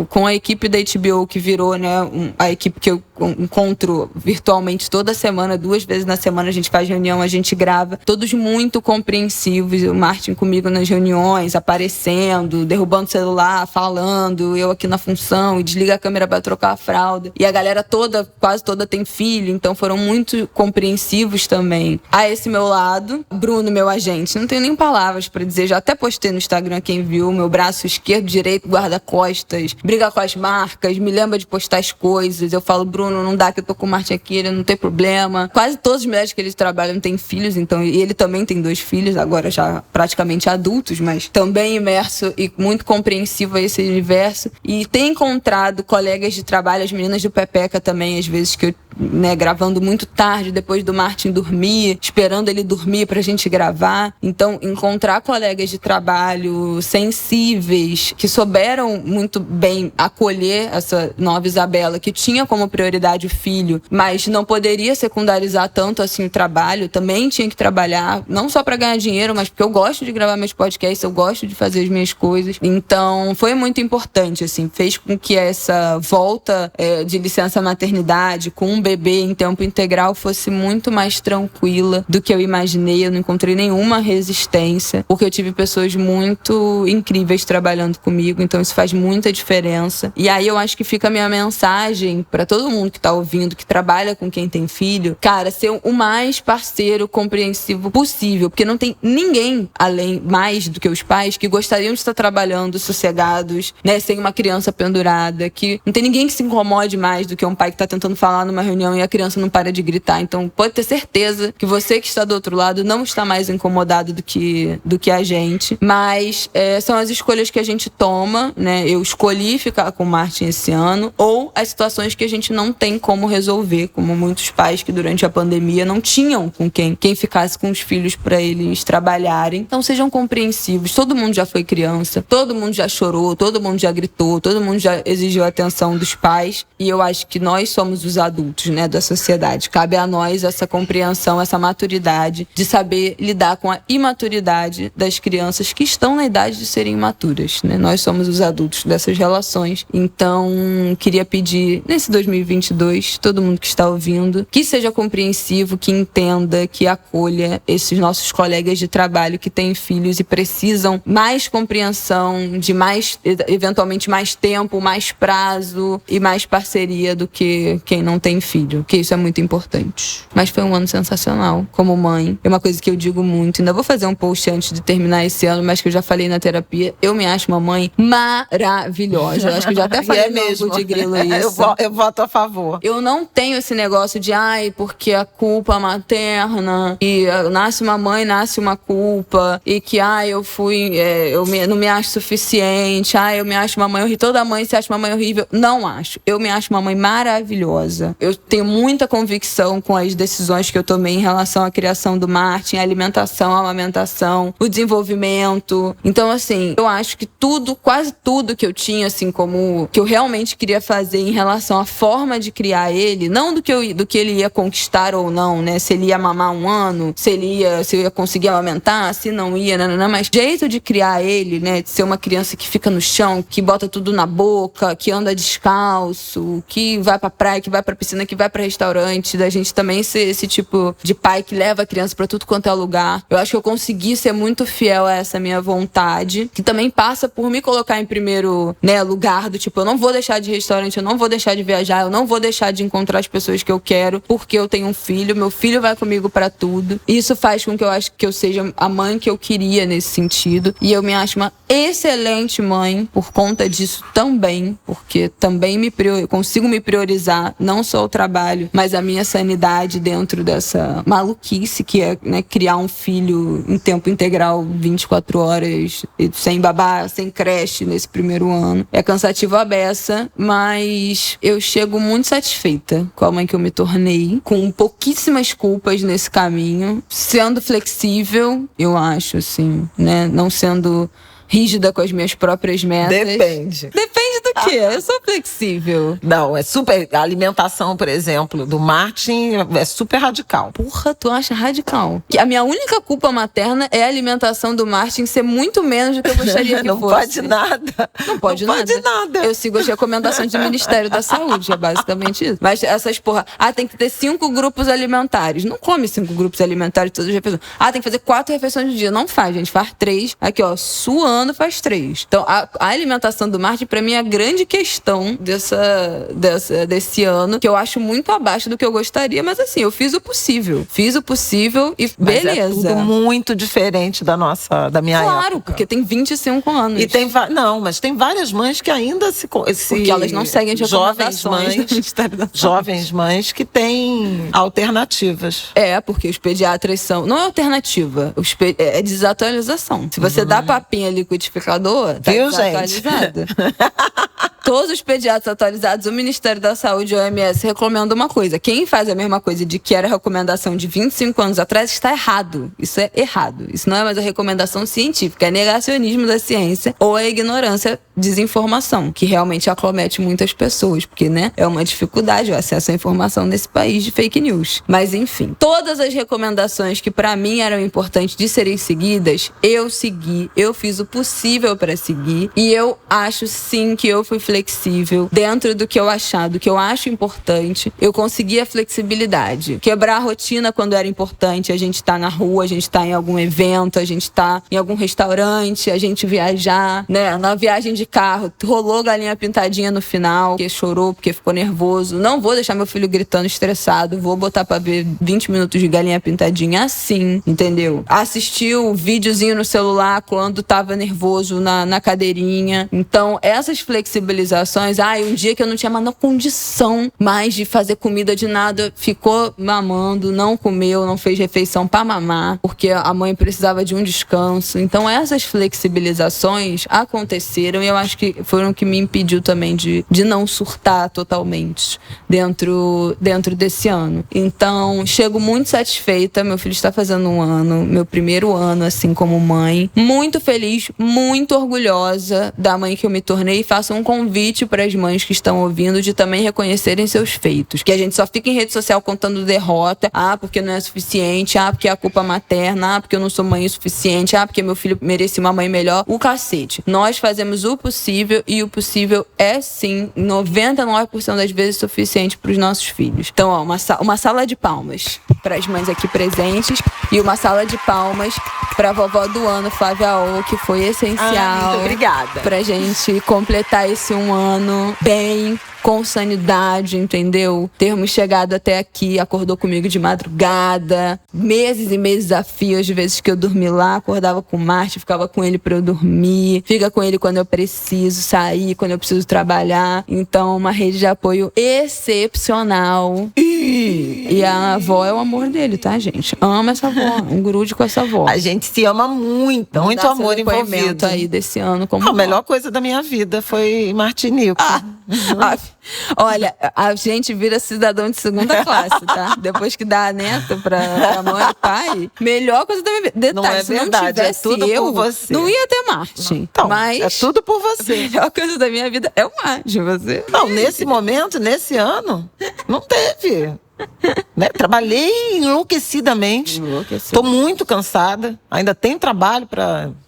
com a equipe da HBO, que virou, né, a equipe que eu encontro virtualmente toda semana, 2 vezes na semana a gente faz reunião, a gente grava, todos muito compreensivos, o Martin comigo nas reuniões, aparecendo, derrubando o celular, falando, eu aqui na função, e desliga a câmera pra trocar a fralda. E a galera toda, quase toda tem filho, então foram muito compreensivos também. A esse meu lado, Bruno, meu agente, não tenho nem palavras pra dizer, já até postei no Instagram, quem viu, meu braço esquerdo, direito, guarda-costas, briga com as marcas, me lembra de postar as coisas, eu falo, Bruno, não dá que eu tô com o Martin aqui, ele não tem problema. Quase todos os médicos que eles trabalham têm filhos, então, e ele também tem 2 filhos, agora já praticamente adultos, mas também imerso e muito compreensivo a esse universo. E tem encontrado colegas de trabalho, as meninas do Pepeca também, às vezes que eu, né, gravando muito tarde, depois do Martin dormir, esperando ele dormir pra gente gravar. Então, encontrar colegas de trabalho sensíveis, que souberam muito bem acolher essa nova Isabela, que tinha como prioridade o filho, mas não poderia secundarizar tanto assim o trabalho, também tinha que trabalhar, não só pra ganhar dinheiro, mas porque eu gosto de gravar meus podcasts, eu gosto de fazer as minhas coisas. Então, foi muito importante, assim, fez com que essa volta de licença maternidade com um bebê em tempo integral fosse muito mais tranquila do que eu imaginei. Eu não encontrei nenhuma resistência, porque eu tive pessoas muito incríveis trabalhando comigo, então isso faz muita diferença. E aí eu acho que fica a minha mensagem pra todo mundo que tá ouvindo, que trabalha com quem tem filho, cara, ser o mais parceiro, compreensivo possível, porque não tem ninguém, além mais do que os pais, que gostariam de estar trabalhando sossegados, né, sem uma criança pendurada, que não tem ninguém que se incomode mais do que um pai que tá tentando falar numa reunião e a criança não para de gritar. Então, pode ter certeza que você que está do outro lado não está mais incomodado do que a gente, mas são as escolhas que a gente toma, né? Eu escolhi ficar com o Martin esse ano, ou as situações que a gente não tem como resolver, como muitos pais que durante a pandemia não tinham com quem ficasse com os filhos para eles trabalharem. Então sejam compreensivos, todo mundo já foi criança, todo mundo já chorou, todo mundo já gritou, todo mundo já exigiu a atenção dos pais, e eu acho que nós somos os adultos, né, da sociedade. Cabe a nós essa compreensão, essa maturidade de saber lidar com a imaturidade das crianças que estão na idade de serem imaturas, né? Nós somos os adultos dessas relações. Então, queria pedir, nesse 2022, todo mundo que está ouvindo, que seja compreensivo, que entenda, que acolha esses nossos colegas de trabalho que têm filhos e precisam mais compreensão, de mais, eventualmente mais tempo, mais prazo e mais parceria do que quem não tem filho, que isso é muito importante. Mas foi um ano sensacional, como mãe. É uma coisa que eu digo muito, ainda vou fazer um post antes de terminar esse ano, mas que eu já falei na terapia, eu me acho uma mãe maravilhosa. Eu acho que eu já até falei mesmo de grilo isso. Eu voto a favor. Eu não tenho esse negócio de, porque a culpa materna, e nasce uma mãe, nasce uma culpa, e que, não me acho suficiente, eu me acho uma mãe horrível. Toda mãe se acha uma mãe horrível. Não acho. Eu me acho uma mãe maravilhosa. Eu tenho muita convicção com as decisões que eu tomei em relação à criação do Martin, a alimentação, a amamentação, o desenvolvimento. Então, assim, eu acho que quase tudo que eu tinha, assim, como que eu realmente queria fazer em relação à forma de criar ele, não do que ele ia conquistar ou não, né? Se ele ia mamar 1 ano, se eu ia conseguir amamentar, se não ia, mas jeito de criar ele, né? De ser uma criança que fica no chão, que bota tudo na boca, que anda descalço, que vai pra praia, que vai pra piscina, que vai pra restaurante, da gente também ser esse tipo de pai que leva a criança pra tudo quanto é lugar. Eu acho que eu consegui ser muito fiel a essa minha vontade, que também passa por me colocar em primeiro, né, lugar do tipo, eu não vou deixar de restaurante, eu não vou deixar de viajar, eu não vou deixar de encontrar as pessoas que eu quero, porque eu tenho um filho, meu filho vai comigo pra tudo. Isso faz com que eu acho que eu seja a mãe que eu queria nesse sentido, e eu me acho uma excelente mãe por conta disso também, porque também consigo me priorizar, não só o trabalho, mas a minha sanidade dentro dessa maluquice que é, né, criar um filho em tempo integral 24 horas, sem babá, sem creche nesse primeiro ano. É cansativo a beça, mas eu chego muito satisfeita com a mãe que eu me tornei, com pouquíssimas culpas nesse caminho, sendo flexível, eu acho, assim, né? Não sendo rígida com as minhas próprias metas. Depende. Depende do quê? Eu sou flexível. Não, é super... A alimentação, por exemplo, do Martin é super radical. Porra, tu acha radical? Que a minha única culpa materna é a alimentação do Martin ser muito menos do que eu gostaria que não fosse. Pode nada. Não pode não nada. Pode nada. Eu sigo as recomendações do Ministério da Saúde, é basicamente isso. Mas essas porra... tem que ter 5 grupos alimentares. Não come 5 grupos alimentares todas as refeições. Tem que fazer 4 refeições no dia. Não faz, gente. Faz 3. Aqui, ó, suando faz 3. Então, a alimentação do Martin, pra mim, é a grande questão desse ano, que eu acho muito abaixo do que eu gostaria, mas assim, eu fiz o possível. Fiz o possível e mas beleza. É tudo muito diferente da minha época. Claro, porque tem 25 anos. E tem mas tem várias mães que ainda se porque elas não seguem as recomendações do Ministério da Saúde. Jovens mães que têm alternativas. Porque os pediatras são... Não é alternativa, é desatualização. Se você dá papinha liquidificador, tá desatualizado. Todos os pediatras atualizados, o Ministério da Saúde e o OMS recomendam uma coisa. Quem faz a mesma coisa de que era a recomendação de 25 anos atrás está errado. Isso é errado. Isso não é mais a recomendação científica. É negacionismo da ciência ou a ignorância, desinformação, que realmente acomete muitas pessoas, porque, né, é uma dificuldade o acesso à informação nesse país de fake news. Mas, enfim, todas as recomendações que pra mim eram importantes de serem seguidas, eu segui. Eu fiz o possível pra seguir. E eu acho, sim, que eu fui flexível dentro do que eu achar, do que eu acho importante. Eu consegui a flexibilidade. Quebrar a rotina quando era importante. A gente tá na rua, a gente tá em algum evento, a gente tá em algum restaurante, a gente viajar, né? Na viagem de carro, rolou galinha pintadinha no final, porque chorou, porque ficou nervoso. Não vou deixar meu filho gritando estressado, vou botar pra ver 20 minutos de galinha pintadinha assim, entendeu? Assistiu videozinho no celular quando tava nervoso na cadeirinha. Então, essas flexibilizações, um dia que eu não tinha mais condição mais de fazer comida de nada, ficou mamando, não comeu, não fez refeição pra mamar, porque a mãe precisava de um descanso. Então, essas flexibilizações aconteceram e eu acho que foram o que me impediu também de não surtar totalmente dentro desse ano. Então, chego muito satisfeita. Meu filho está fazendo 1 ano, meu primeiro ano, assim, como mãe. Muito feliz, muito orgulhosa da mãe que eu me tornei. E faço um convite para as mães que estão ouvindo de também reconhecerem seus feitos. Que a gente só fica em rede social contando derrota. Porque não é suficiente. Porque é a culpa materna. Porque eu não sou mãe o suficiente. Porque meu filho merecia uma mãe melhor. O cacete. Nós fazemos o possível e o possível é, sim, 99% das vezes suficiente para os nossos filhos. Então, uma sala de palmas para as mães aqui presentes e uma sala de palmas para a vovó do ano, Flávia O, que foi essencial. Muito obrigada. Pra gente completar esse 1 ano bem, com sanidade, entendeu? Termos chegado até aqui, acordou comigo de madrugada, meses e meses a fio, às vezes que eu dormi lá, acordava com o Marte, ficava com ele pra eu dormir, fica com ele quando eu preciso sair, quando eu preciso trabalhar. Então, uma rede de apoio excepcional. E a avó é o amor dele, tá, gente? Ama essa avó, um grude com essa avó. A gente se ama muito, muito amor envolvido aí desse ano. A melhor coisa da minha vida foi Martinico. Olha, a gente vira cidadão de segunda classe, tá? Depois que dá neto pra mãe e pai, melhor coisa da minha vida. Detalhe, não é se verdade, não tivesse é tudo por você. Não ia ter Martin. Então, mas é tudo por você. A melhor coisa da minha vida é o Martin, você. Não, nesse momento, nesse ano, não teve. Né? Trabalhei enlouquecidamente. Estou muito cansada. Ainda tenho trabalho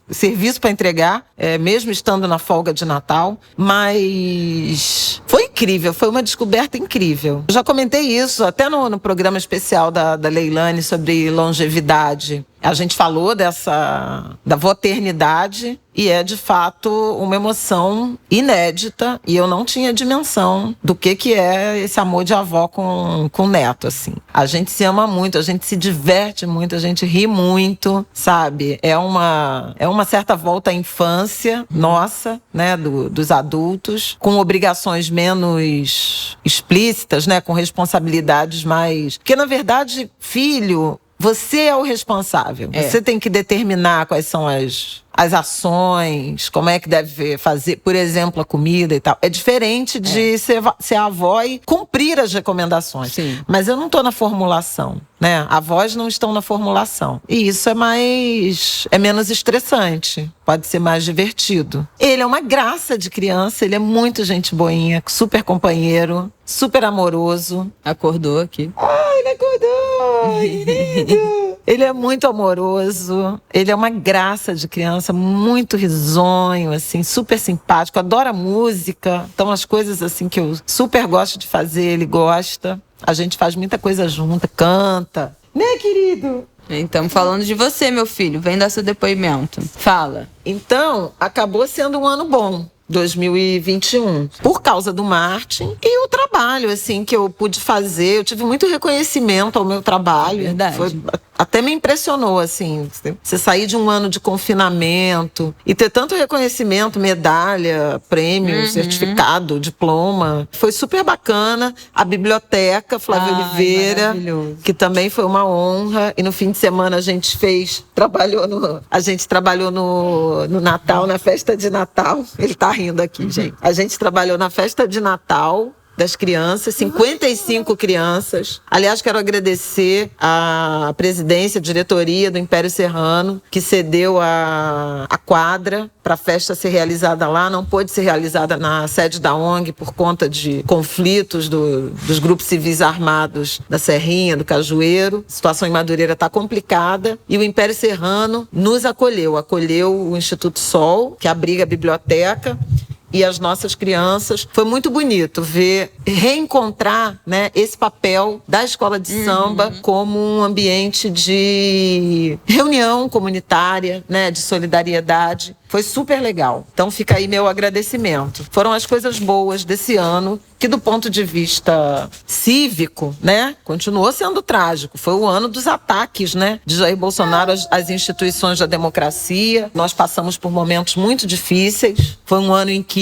serviço para entregar, mesmo estando na folga de Natal. Mas foi incrível, foi uma descoberta incrível. Eu já comentei isso até no programa especial da Leilane sobre longevidade. A gente falou da maternidade e é, de fato, uma emoção inédita. E eu não tinha dimensão do que é esse amor de avó com neto, assim. A gente se ama muito, a gente se diverte muito, a gente ri muito, sabe? É uma certa volta à infância nossa, né, dos adultos, com obrigações menos explícitas, né, com responsabilidades mais... Porque, na verdade, filho... Você é o responsável. Você tem que determinar quais são as ações, como é que deve fazer, por exemplo, a comida e tal. É diferente de ser avó e cumprir as recomendações. Sim. Mas eu não estou na formulação, né? Avós não estão na formulação. E isso é menos estressante. Pode ser mais divertido. Ele é uma graça de criança, ele é muito gente boinha, super companheiro, super amoroso. Acordou aqui. Ai, ele acordou! Lindo! Ele é muito amoroso, ele é uma graça de criança, muito risonho, assim, super simpático, adora música. Então, as coisas assim que eu super gosto de fazer, ele gosta. A gente faz muita coisa junta, canta. Né, querido? Então, falando de você, meu filho, vem dar seu depoimento. Fala. Então, acabou sendo um ano bom. 2021, por causa do Martin e o trabalho, assim, que eu pude fazer. Eu tive muito reconhecimento ao meu trabalho. Verdade. Até me impressionou, assim, você sair de um ano de confinamento e ter tanto reconhecimento, medalha, prêmio, certificado, diploma. Foi super bacana. A biblioteca, Flávio Oliveira, que também foi uma honra. E no fim de semana a gente trabalhou no Natal, na festa de Natal. Ele tá rindo aqui, gente. A gente trabalhou na festa de Natal das crianças, 55 crianças. Aliás, quero agradecer à presidência, à diretoria do Império Serrano, que cedeu a quadra para a festa ser realizada lá. Não pôde ser realizada na sede da ONG por conta de conflitos dos grupos civis armados da Serrinha, do Cajueiro. A situação em Madureira está complicada e o Império Serrano nos acolheu o Instituto Sol, que abriga a biblioteca, e as nossas crianças. Foi muito bonito reencontrar, né, esse papel da escola de samba como um ambiente de reunião comunitária, né, de solidariedade. Foi super legal. Então fica aí meu agradecimento. Foram as coisas boas desse ano, que do ponto de vista cívico, né, continuou sendo trágico. Foi o ano dos ataques, né, de Jair Bolsonaro às instituições da democracia. Nós passamos por momentos muito difíceis. Foi um ano em que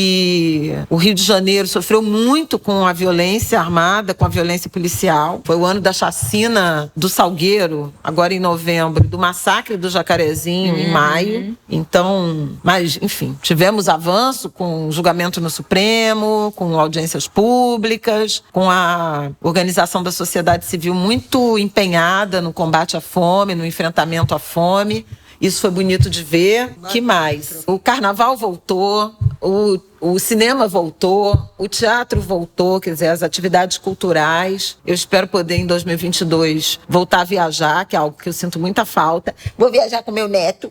o Rio de Janeiro sofreu muito com a violência armada, com a violência policial. Foi o ano da chacina do Salgueiro, agora em novembro, do massacre do Jacarezinho, em maio. Então, mas, enfim, tivemos avanço com julgamento no Supremo, com audiências públicas, com a organização da sociedade civil muito empenhada no combate à fome, no enfrentamento à fome. Isso foi bonito de ver. Que mais? O carnaval voltou, o cinema voltou, o teatro voltou, quer dizer, as atividades culturais. Eu espero poder, em 2022, voltar a viajar, que é algo que eu sinto muita falta. Vou viajar com meu neto.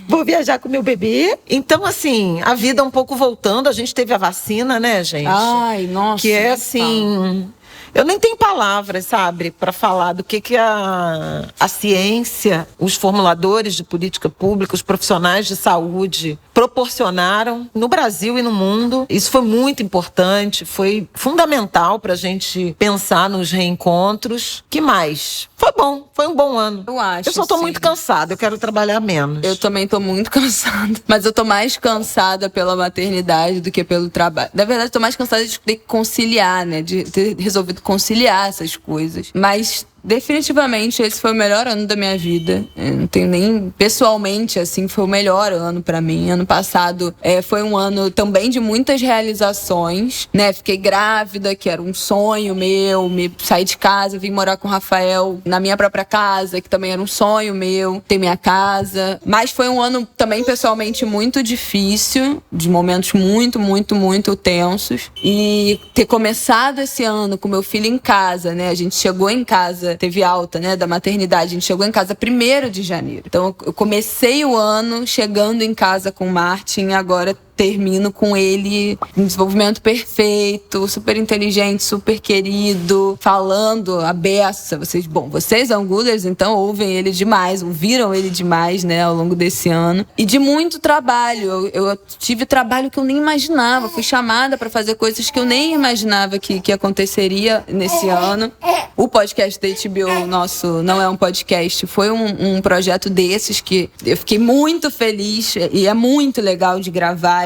Vou viajar com meu bebê. Então, assim, a vida um pouco voltando. A gente teve a vacina, né, gente? Ai, nossa. Que é assim... Eu nem tenho palavras, sabe, para falar do que a ciência, os formuladores de política pública, os profissionais de saúde proporcionaram no Brasil e no mundo. Isso foi muito importante, foi fundamental para a gente pensar nos reencontros. Que mais? Foi bom, foi um bom ano. Eu acho. Eu só tô muito cansada, eu quero trabalhar menos. Eu também tô muito cansada. Mas eu tô mais cansada pela maternidade do que pelo trabalho. Na verdade, eu tô mais cansada de ter que conciliar, né? De ter resolvido conciliar essas coisas. Mas definitivamente esse foi o melhor ano da minha vida. Eu não tenho nem pessoalmente, assim, foi o melhor ano pra mim. Ano passado foi um ano também de muitas realizações, né? Fiquei grávida, que era um sonho meu, sair de casa, vim morar com o Rafael na minha própria casa, que também era um sonho meu, ter minha casa. Mas foi um ano também pessoalmente muito difícil, de momentos muito, muito, muito tensos. E ter começado esse ano com meu filho em casa, né? A gente chegou em casa, teve alta, né, da maternidade. A gente chegou em casa 1º de janeiro. Então, eu comecei o ano chegando em casa com o Martin, agora termino com ele em desenvolvimento perfeito, super inteligente, super querido, falando a beça. Vocês angulers, então, ouvem ele demais, ouviram ele demais, né, ao longo desse ano. E de muito trabalho. Eu tive trabalho que eu nem imaginava. Fui chamada para fazer coisas que eu nem imaginava que aconteceria nesse ano. O podcast da HBO nosso não é um podcast, foi um projeto desses que eu fiquei muito feliz e é muito legal de gravar,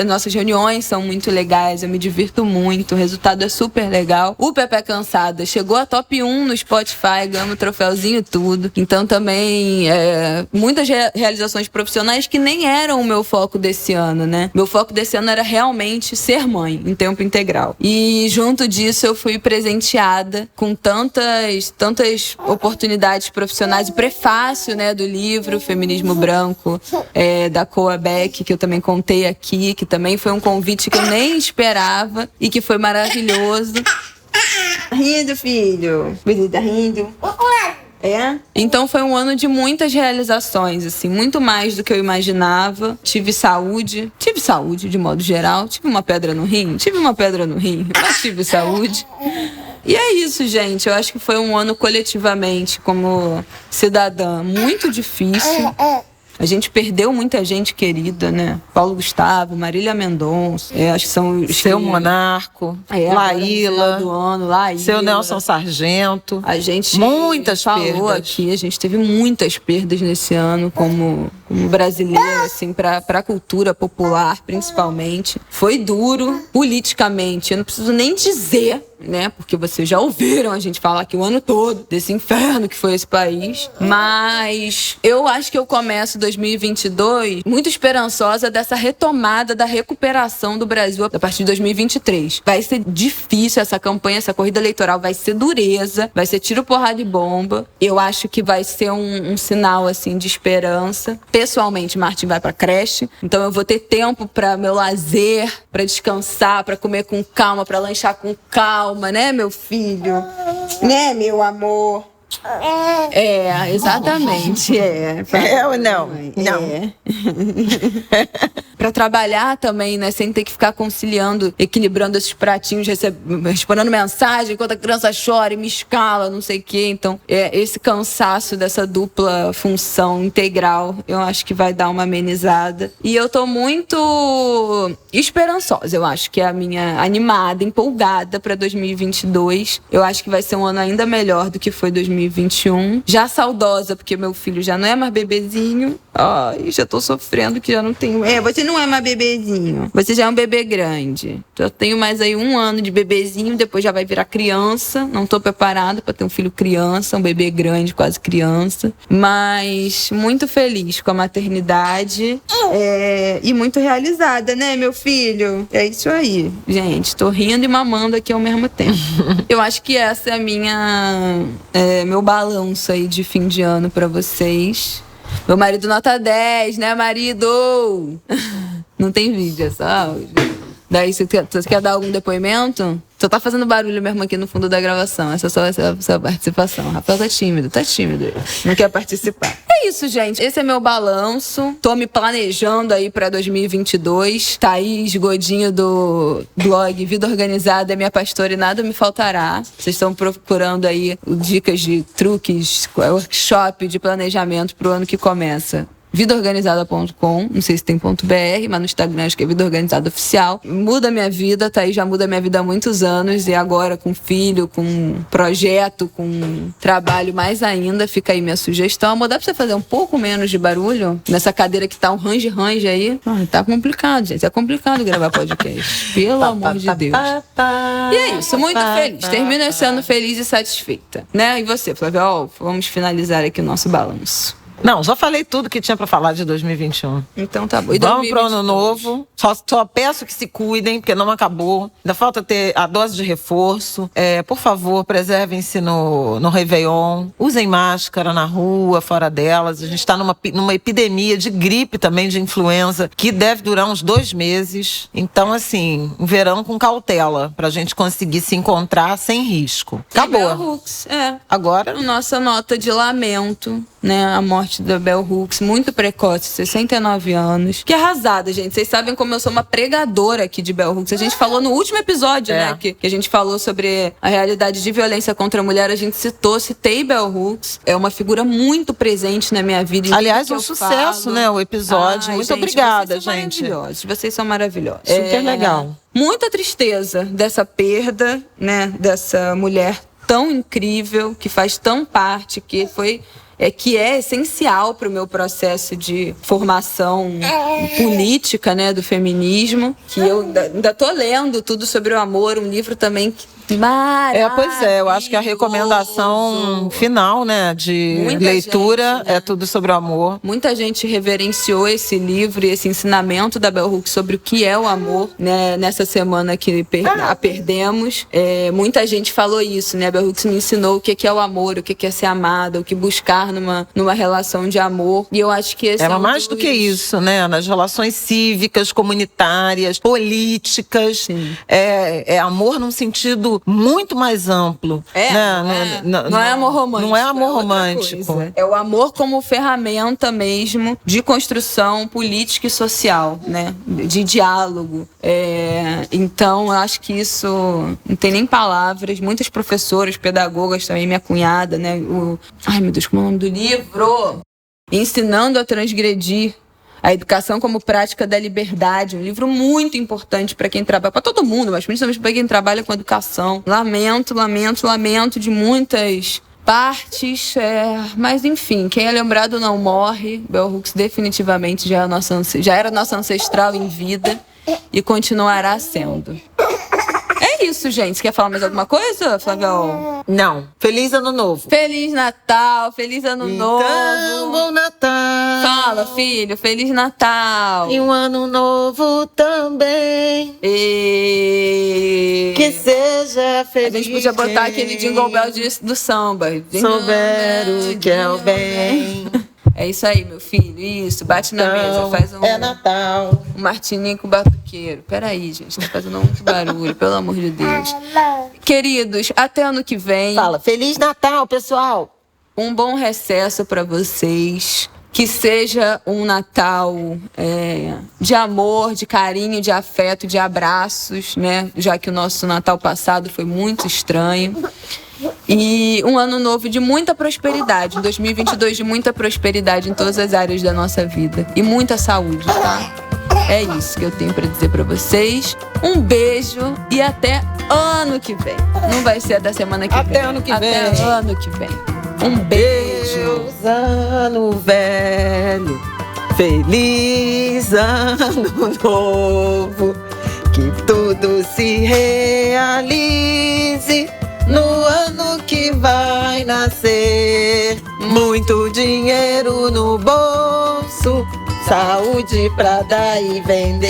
nossas reuniões são muito legais, eu me divirto muito, o resultado é super legal. O Pepe Cansada chegou a top 1 no Spotify, ganhamos troféuzinho e tudo. Então também muitas realizações profissionais que nem eram o meu foco desse ano, né? Meu foco desse ano era realmente ser mãe em tempo integral. E junto disso eu fui presenteada com tantas oportunidades profissionais. O prefácio, né, do livro Feminismo Branco, da Koa Beck, que eu também contei aqui, que também foi um convite que eu nem esperava e que foi maravilhoso. Rindo, filho? Você tá rindo? Então foi um ano de muitas realizações, assim, muito mais do que eu imaginava. Tive saúde de modo geral. Tive uma pedra no rim, mas tive saúde. E é isso, gente. Eu acho que foi um ano coletivamente, como cidadã, muito difícil. A gente perdeu muita gente querida, né? Paulo Gustavo, Marília Mendonça, acho que são os Seu Monarco, Laíla, do ano, Laíla, seu Nelson Sargento. A gente muitas falou perdas aqui, a gente teve muitas perdas nesse ano como brasileira, assim, pra cultura popular, principalmente. Foi duro politicamente, eu não preciso nem dizer, né? Porque vocês já ouviram a gente falar aqui o ano todo desse inferno que foi esse país. Mas eu acho que eu começo 2022 muito esperançosa dessa retomada da recuperação do Brasil a partir de 2023. Vai ser difícil essa campanha, essa corrida eleitoral, vai ser dureza, vai ser tiro, porrada e bomba. Eu acho que vai ser um sinal, assim, de esperança. Pessoalmente, Martin vai pra creche, então eu vou ter tempo pra meu lazer, pra descansar, pra comer com calma, pra lanchar com calma, né, meu filho? Né, meu amor? Exatamente, ou não? Não. Pra trabalhar também, né, sem ter que ficar conciliando, equilibrando esses pratinhos, respondendo mensagem enquanto a criança chora e me escala, não sei o quê. Então, esse cansaço dessa dupla função integral, eu acho que vai dar uma amenizada. E eu tô muito esperançosa, eu acho que é a minha animada, empolgada pra 2022. Eu acho que vai ser um ano ainda melhor do que foi 2021. Já saudosa, porque meu filho já não é mais bebezinho. Ai, já tô sofrendo que já não tenho. Você não é mais bebezinho. Você já é um bebê grande. Já tenho mais aí 1 ano de bebezinho, depois já vai virar criança. Não tô preparada pra ter um filho criança, um bebê grande, quase criança. Mas muito feliz com a maternidade. E muito realizada, né, meu filho? É isso aí, gente. Tô rindo e mamando aqui ao mesmo tempo. Eu acho que essa é a meu balanço aí de fim de ano pra vocês. Meu marido nota 10, né, marido? Não tem vídeo, é só áudio. Daí, você quer dar algum depoimento? Só tá fazendo barulho mesmo aqui no fundo da gravação. Essa é só a participação. O Rafael tá tímido ele. Não quer participar. É isso, gente. Esse é meu balanço. Tô me planejando aí pra 2022. Thaís Godinho do blog Vida Organizada é minha pastora e nada me faltará. Vocês estão procurando aí dicas de truques, workshop de planejamento pro ano que começa. vidaorganizada.com, não sei se tem .br, mas no Instagram acho que é Vida Organizada Oficial. Muda minha vida, Thaís já muda minha vida há muitos anos e agora com filho, com projeto, com trabalho mais ainda, fica aí minha sugestão. Amor, dá pra você fazer um pouco menos de barulho nessa cadeira que tá um range aí? Tá complicado, gente, é complicado gravar podcast, pelo amor de Deus. E é isso, muito feliz, termino esse ano feliz e satisfeita, né? E você, Flávia? Vamos finalizar aqui o nosso balanço. Não, já falei tudo que tinha pra falar de 2021. Então tá bom. E vamos pro ano novo. Só peço que se cuidem, porque não acabou. Ainda falta ter a dose de reforço. Por favor, preservem-se no Réveillon. Usem máscara na rua, fora delas. A gente tá numa epidemia de gripe também, de influenza, que deve durar uns 2 meses. Então, assim, um verão com cautela, pra gente conseguir se encontrar sem risco. Acabou. Agora, Agora, nossa nota de lamento né, a morte da Bell Hooks, muito precoce, 69 anos. Que arrasada, gente. Vocês sabem como eu sou uma pregadora aqui de Bell Hooks. A gente falou no último episódio, né, que a gente falou sobre a realidade de violência contra a mulher. A gente citei Bell Hooks. É uma figura muito presente na minha vida. Aliás, um sucesso, né, o episódio. Muito obrigada, gente. Vocês são maravilhosos. Super legal. Muita tristeza dessa perda, né, dessa mulher tão incrível, que faz tão parte, que é essencial para o meu processo de formação política, né, do feminismo, que eu ainda tô lendo tudo sobre o amor, um livro também maravilhoso. Pois é, eu acho que a recomendação final, né, de leitura gente, né? É tudo sobre o amor. Muita gente reverenciou esse livro e esse ensinamento da Bell Hooks sobre o que é o amor, né, nessa semana que a perdemos. Muita gente falou isso, né? A Bell Hooks me ensinou o que é o amor, o que é ser amada, o que buscar numa relação de amor. E eu acho que esse mais do que isso, né? Nas relações cívicas, comunitárias, políticas. Sim. É amor num sentido muito mais amplo. Não é amor romântico. Não é amor romântico. É o amor como ferramenta mesmo de construção política e social, né? De diálogo. Então, eu acho que isso não tem nem palavras. Muitas professoras, pedagogas também, minha cunhada, né? Ai, meu Deus, como é o nome do livro? Ensinando a Transgredir. A Educação como Prática da Liberdade, um livro muito importante para quem trabalha, para todo mundo, mas principalmente para quem trabalha com educação. Lamento de muitas partes, mas enfim, quem é lembrado não morre. Bell Hooks definitivamente já era nossa ancestral em vida e continuará sendo. É isso, gente. Você quer falar mais alguma coisa, Flavião? Não. Feliz Ano Novo. Feliz Natal, feliz Ano Novo. Então, bom Natal. Fala, filho, Feliz Natal. E um Ano Novo também. Que seja feliz. A gente podia botar aquele Jingle Bell do samba. Souber o que é o bem. É isso aí, meu filho. Isso, bate na mesa, faz É Natal. Um martininho com batuqueiro. Peraí, gente, tá fazendo muito barulho, pelo amor de Deus. Queridos, até ano que vem. Fala, Feliz Natal, pessoal. Um bom recesso pra vocês. Que seja um Natal de amor, de carinho, de afeto, de abraços, né? Já que o nosso Natal passado foi muito estranho. E um ano novo de muita prosperidade, um 2022 de muita prosperidade em todas as áreas da nossa vida. E muita saúde, tá? É isso que eu tenho pra dizer pra vocês. Um beijo e até ano que vem. Não vai ser da semana que vem. Até ano que vem. Até ano que vem. Um beijo. Deus, ano velho. Feliz ano novo. Que tudo se realize no ano que vai nascer. Muito dinheiro no bolso, saúde pra dar e vender.